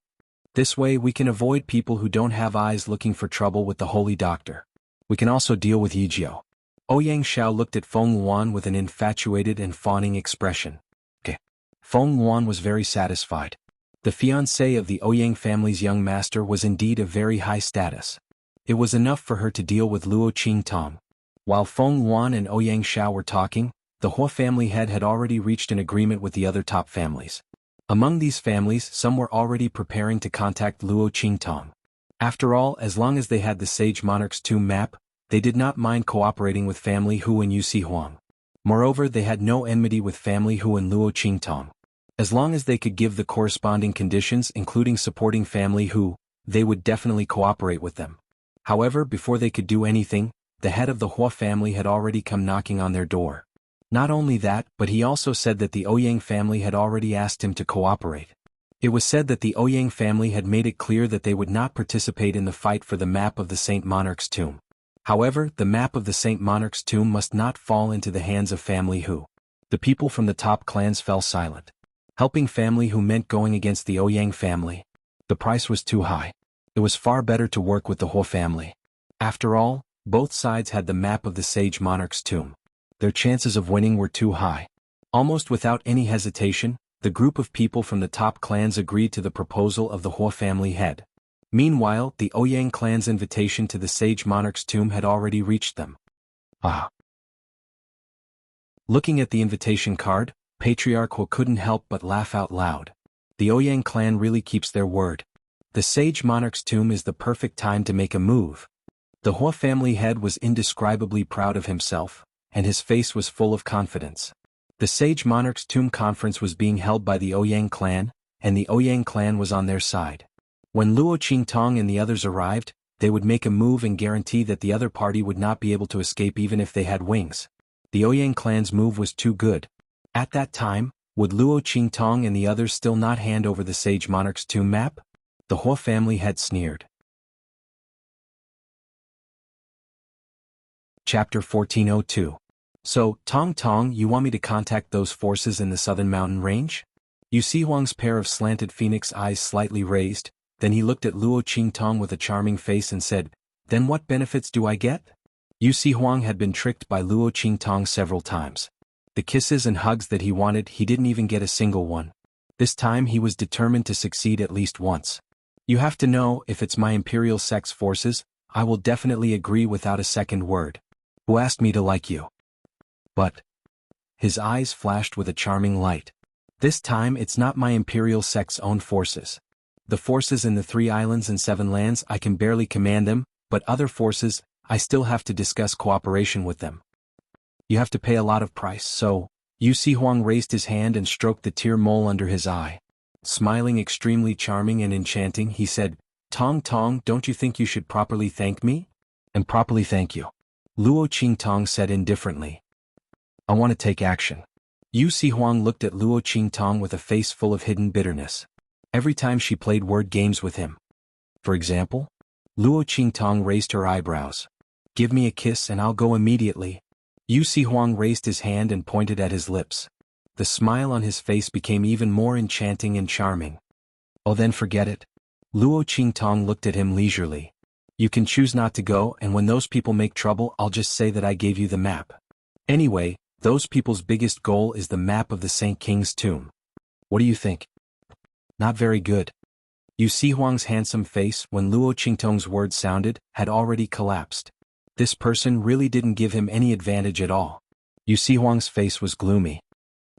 This way we can avoid people who don't have eyes looking for trouble with the Holy Doctor. We can also deal with Yijio." Ouyang Xiao looked at Feng Wan with an infatuated and fawning expression. Okay. Feng Wan was very satisfied. The fiancé of the Ouyang family's young master was indeed of very high status. It was enough for her to deal with Luo Qingtong. While Feng Wan and Ouyang Xiao were talking, the Hua family head had already reached an agreement with the other top families. Among these families, some were already preparing to contact Luo Qingtong. After all, as long as they had the Sage Monarch's tomb map, they did not mind cooperating with family Hu and Yusi Huang. Moreover, they had no enmity with family Hu and Luo Qingtong. As long as they could give the corresponding conditions including supporting family Hu, they would definitely cooperate with them. However, before they could do anything, the head of the Hua family had already come knocking on their door. Not only that, but he also said that the Ouyang family had already asked him to cooperate. It was said that the Ouyang family had made it clear that they would not participate in the fight for the map of the Saint Monarch's tomb. However, the map of the Saint Monarch's tomb must not fall into the hands of family Hu. The people from the top clans fell silent. Helping family Hu meant going against the Ouyang family. The price was too high. It was far better to work with the Hua family. After all, both sides had the map of the Sage Monarch's tomb. Their chances of winning were too high. Almost without any hesitation, the group of people from the top clans agreed to the proposal of the Hua family head. Meanwhile, the Ouyang clan's invitation to the Sage Monarch's tomb had already reached them. Ah! Looking at the invitation card, Patriarch Hua couldn't help but laugh out loud. The Ouyang clan really keeps their word. The Sage Monarch's tomb is the perfect time to make a move. The Hua family head was indescribably proud of himself, and his face was full of confidence. The Sage Monarch's tomb conference was being held by the Ouyang clan, and the Ouyang clan was on their side. When Luo Qingtong and the others arrived, they would make a move and guarantee that the other party would not be able to escape even if they had wings. The Ouyang clan's move was too good. At that time, would Luo Qingtong and the others still not hand over the Sage Monarch's tomb map? The Hua family had sneered. Chapter 1402. So, Tong, you want me to contact those forces in the southern mountain range? Yusi Huang's pair of slanted phoenix eyes slightly raised, then he looked at Luo Qingtong with a charming face and said, "Then what benefits do I get?" Yusi Huang had been tricked by Luo Qingtong several times. The kisses and hugs that he wanted, he didn't even get a single one. This time he was determined to succeed at least once. You have to know, if it's my imperial sex forces, I will definitely agree without a second word. Who asked me to like you? But. His eyes flashed with a charming light. This time it's not my imperial sect's own forces. The forces in the 3 islands and 7 lands, I can barely command them, but other forces, I still have to discuss cooperation with them. You have to pay a lot of price, so. Xuanhuan raised his hand and stroked the tear mole under his eye. Smiling extremely charming and enchanting, he said, Tong Tong, don't you think you should properly thank me? And properly thank you. Luo Qingtong said indifferently. I want to take action. Xuanhuan looked at Luo Qingtong with a face full of hidden bitterness. Every time she played word games with him. For example? Luo Qingtong raised her eyebrows. Give me a kiss and I'll go immediately. Xuanhuan raised his hand and pointed at his lips. The smile on his face became even more enchanting and charming. Oh, then forget it. Luo Qingtong looked at him leisurely. You can choose not to go, and when those people make trouble, I'll just say that I gave you the map. Anyway, those people's biggest goal is the map of the Saint King's tomb. What do you think? Not very good. Xuanhuan's handsome face, when Luo Qingtong's words sounded, had already collapsed. This person really didn't give him any advantage at all. Xuanhuan's face was gloomy.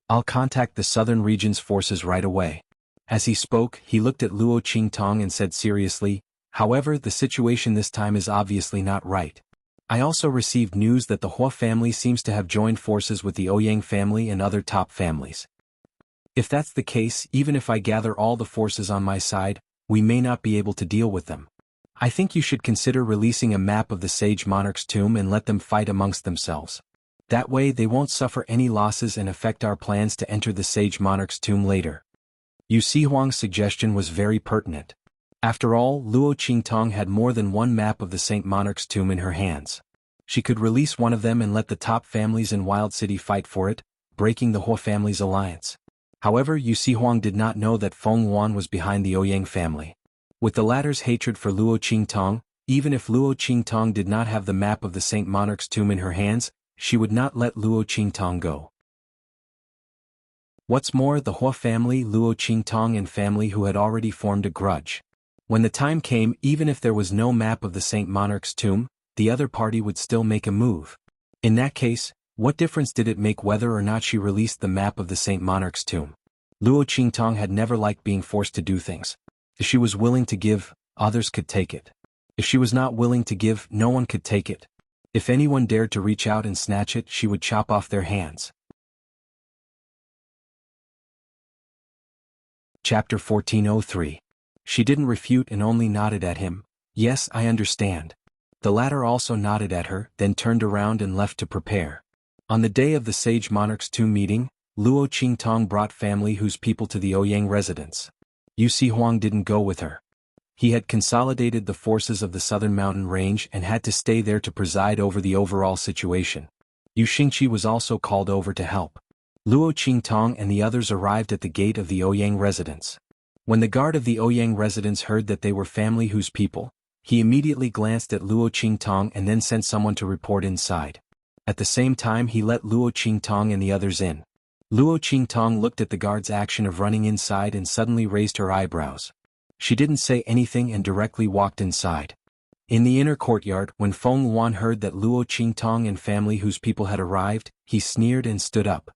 I'll contact the southern region's forces right away. As he spoke, he looked at Luo Qingtong and said seriously, however, the situation this time is obviously not right. I also received news that the Hua family seems to have joined forces with the Ouyang family and other top families. If that's the case, even if I gather all the forces on my side, we may not be able to deal with them. I think you should consider releasing a map of the Sage Monarch's tomb and let them fight amongst themselves. That way they won't suffer any losses and affect our plans to enter the Sage Monarch's tomb later. Xuanhuan's suggestion was very pertinent. After all, Luo Qingtong had more than one map of the Saint Monarch's tomb in her hands. She could release one of them and let the top families in Wild City fight for it, breaking the Hua family's alliance. However, Xuanhuan did not know that Feng was behind the Ouyang family. With the latter's hatred for Luo Qingtong, even if Luo Qingtong did not have the map of the Saint Monarch's tomb in her hands, she would not let Luo Qingtong go. What's more, the Hua family, Luo Qingtong and family who had already formed a grudge. When the time came, even if there was no map of the Saint Monarch's tomb, the other party would still make a move. In that case, what difference did it make whether or not she released the map of the Saint Monarch's tomb? Luo Qingtong had never liked being forced to do things. If she was willing to give, others could take it. If she was not willing to give, no one could take it. If anyone dared to reach out and snatch it, she would chop off their hands. Chapter 1403. She didn't refute and only nodded at him. Yes, I understand. The latter also nodded at her, then turned around and left to prepare. On the day of the Sage Monarch's tomb meeting, Luo Qingtong brought family whose people to the Ouyang residence. Xuanhuan didn't go with her. He had consolidated the forces of the southern mountain range and had to stay there to preside over the overall situation. Xianxia was also called over to help. Luo Qingtong and the others arrived at the gate of the Ouyang residence. When the guard of the Ouyang residence heard that they were family whose people, he immediately glanced at Luo Qingtong and then sent someone to report inside. At the same time he let Luo Qingtong and the others in. Luo Qingtong looked at the guard's action of running inside and suddenly raised her eyebrows. She didn't say anything and directly walked inside. In the inner courtyard, when Feng heard that Luo Qingtong and family whose people had arrived, he sneered and stood up.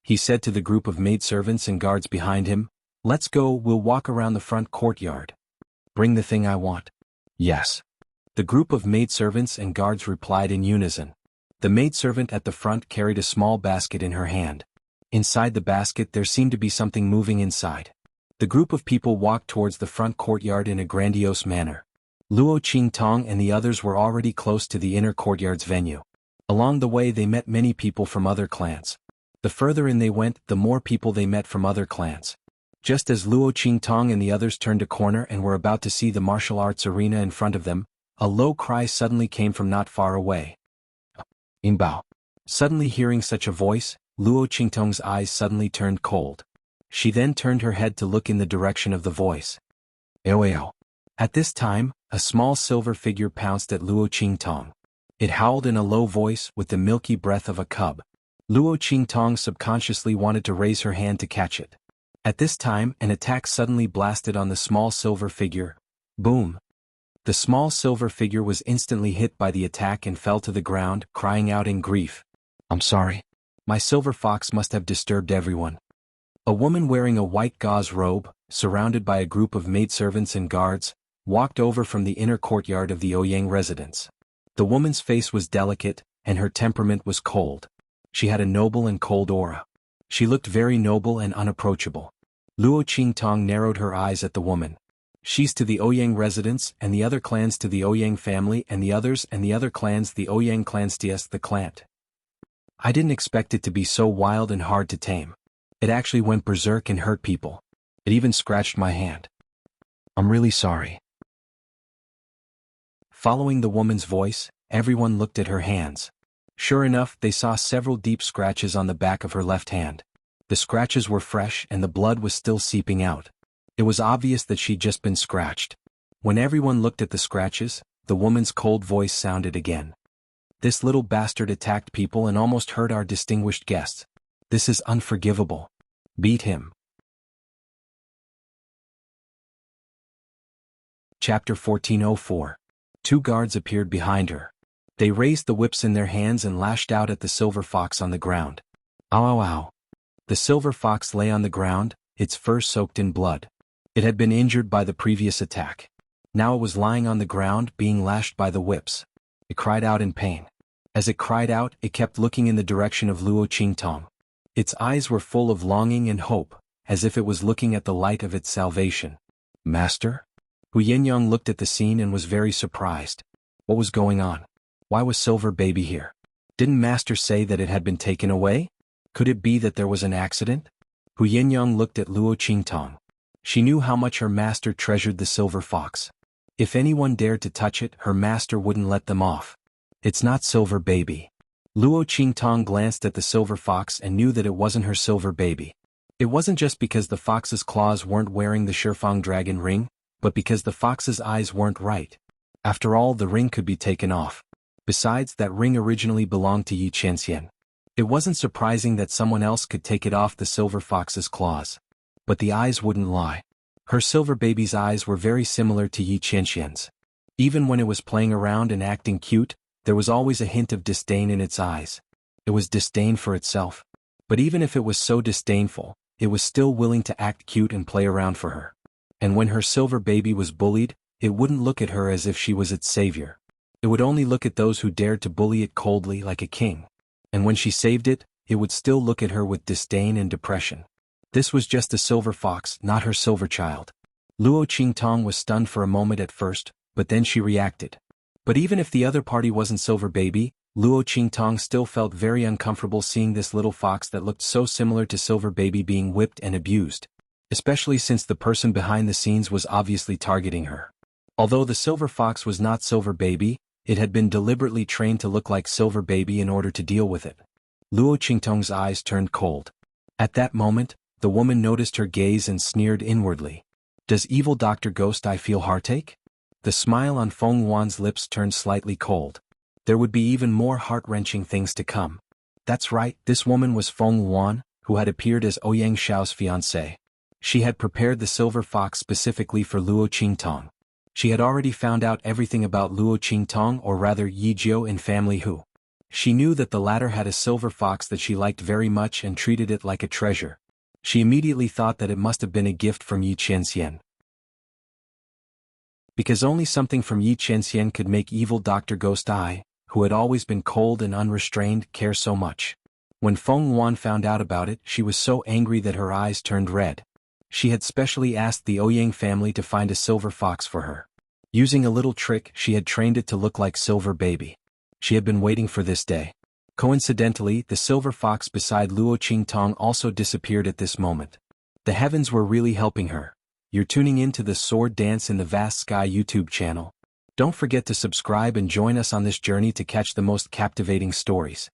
He said to the group of maidservants and guards behind him, "Let's go, we'll walk around the front courtyard. Bring the thing I want." Yes. The group of maidservants and guards replied in unison. The maidservant at the front carried a small basket in her hand. Inside the basket there seemed to be something moving inside. The group of people walked towards the front courtyard in a grandiose manner. Luo Qingtong and the others were already close to the inner courtyard's venue. Along the way they met many people from other clans. The further in they went, the more people they met from other clans. Just as Luo Qingtong and the others turned a corner and were about to see the martial arts arena in front of them, a low cry suddenly came from not far away. Inbao. Suddenly hearing such a voice, Luo Qingtong's eyes suddenly turned cold. She then turned her head to look in the direction of the voice. Eoeo. At this time, a small silver figure pounced at Luo Qingtong. It howled in a low voice with the milky breath of a cub. Luo Qingtong subconsciously wanted to raise her hand to catch it. At this time, an attack suddenly blasted on the small silver figure. Boom! The small silver figure was instantly hit by the attack and fell to the ground, crying out in grief. "I'm sorry. My silver fox must have disturbed everyone." A woman wearing a white gauze robe, surrounded by a group of maidservants and guards, walked over from the inner courtyard of the Ouyang residence. The woman's face was delicate, and her temperament was cold. She had a noble and cold aura. She looked very noble and unapproachable. Luo Qingtong narrowed her eyes at the woman. "She's to the Ouyang residence, and the other clans to the Ouyang family, and the other clans the Ouyang clanstiest the clan. I didn't expect it to be so wild and hard to tame. It actually went berserk and hurt people. It even scratched my hand. I'm really sorry." Following the woman's voice, everyone looked at her hands. Sure enough, they saw several deep scratches on the back of her left hand. The scratches were fresh and the blood was still seeping out. It was obvious that she'd just been scratched. When everyone looked at the scratches, the woman's cold voice sounded again. "This little bastard attacked people and almost hurt our distinguished guests. This is unforgivable. Beat him." Chapter 1404. Two guards appeared behind her. They raised the whips in their hands and lashed out at the silver fox on the ground. Ow ow ow. The silver fox lay on the ground, its fur soaked in blood. It had been injured by the previous attack. Now it was lying on the ground, being lashed by the whips. It cried out in pain. As it cried out, it kept looking in the direction of Luo Qingtong. Its eyes were full of longing and hope, as if it was looking at the light of its salvation. "Master?" Hu Yinyang looked at the scene and was very surprised. What was going on? Why was Silver Baby here? Didn't Master say that it had been taken away? Could it be that there was an accident? Hu Yinyang looked at Luo Qingtong. She knew how much her master treasured the silver fox. If anyone dared to touch it, her master wouldn't let them off. "It's not Silver Baby." Luo Qingtong glanced at the silver fox and knew that it wasn't her silver baby. It wasn't just because the fox's claws weren't wearing the Shifang dragon ring, but because the fox's eyes weren't right. After all, the ring could be taken off. Besides, that ring originally belonged to Yi Qianxian. It wasn't surprising that someone else could take it off the silver fox's claws. But the eyes wouldn't lie. Her silver baby's eyes were very similar to Yi Qianxian's. Even when it was playing around and acting cute, there was always a hint of disdain in its eyes. It was disdain for itself. But even if it was so disdainful, it was still willing to act cute and play around for her. And when her silver baby was bullied, it wouldn't look at her as if she was its savior. It would only look at those who dared to bully it coldly like a king. And when she saved it, it would still look at her with disdain and depression. This was just a silver fox, not her silver child. Luo Qingtong was stunned for a moment at first, but then she reacted. But even if the other party wasn't Silver Baby, Luo Qingtong still felt very uncomfortable seeing this little fox that looked so similar to Silver Baby being whipped and abused. Especially since the person behind the scenes was obviously targeting her. Although the silver fox was not Silver Baby, it had been deliberately trained to look like Silver Baby in order to deal with it. Luo Qingtong's eyes turned cold. At that moment, the woman noticed her gaze and sneered inwardly. "Does evil Dr. Ghost Eye feel heartache?" The smile on Feng Wan's lips turned slightly cold. There would be even more heart-wrenching things to come. That's right, this woman was Feng Wan, who had appeared as Ouyang Xiao's fiancée. She had prepared the silver fox specifically for Luo Qingtong. She had already found out everything about Luo Qingtong, or rather Yi Jiao and family Hu. She knew that the latter had a silver fox that she liked very much and treated it like a treasure. She immediately thought that it must have been a gift from Yi Qianxian. Because only something from Yi Qianxian could make evil Dr. Ghost Eye, who had always been cold and unrestrained, care so much. When Feng Wan found out about it, she was so angry that her eyes turned red. She had specially asked the Ouyang family to find a silver fox for her. Using a little trick, she had trained it to look like Silver Baby. She had been waiting for this day. Coincidentally, the silver fox beside Luo Qingtong also disappeared at this moment. The heavens were really helping her. You're tuning in to the Sword Dance in the Vast Sky YouTube channel. Don't forget to subscribe and join us on this journey to catch the most captivating stories.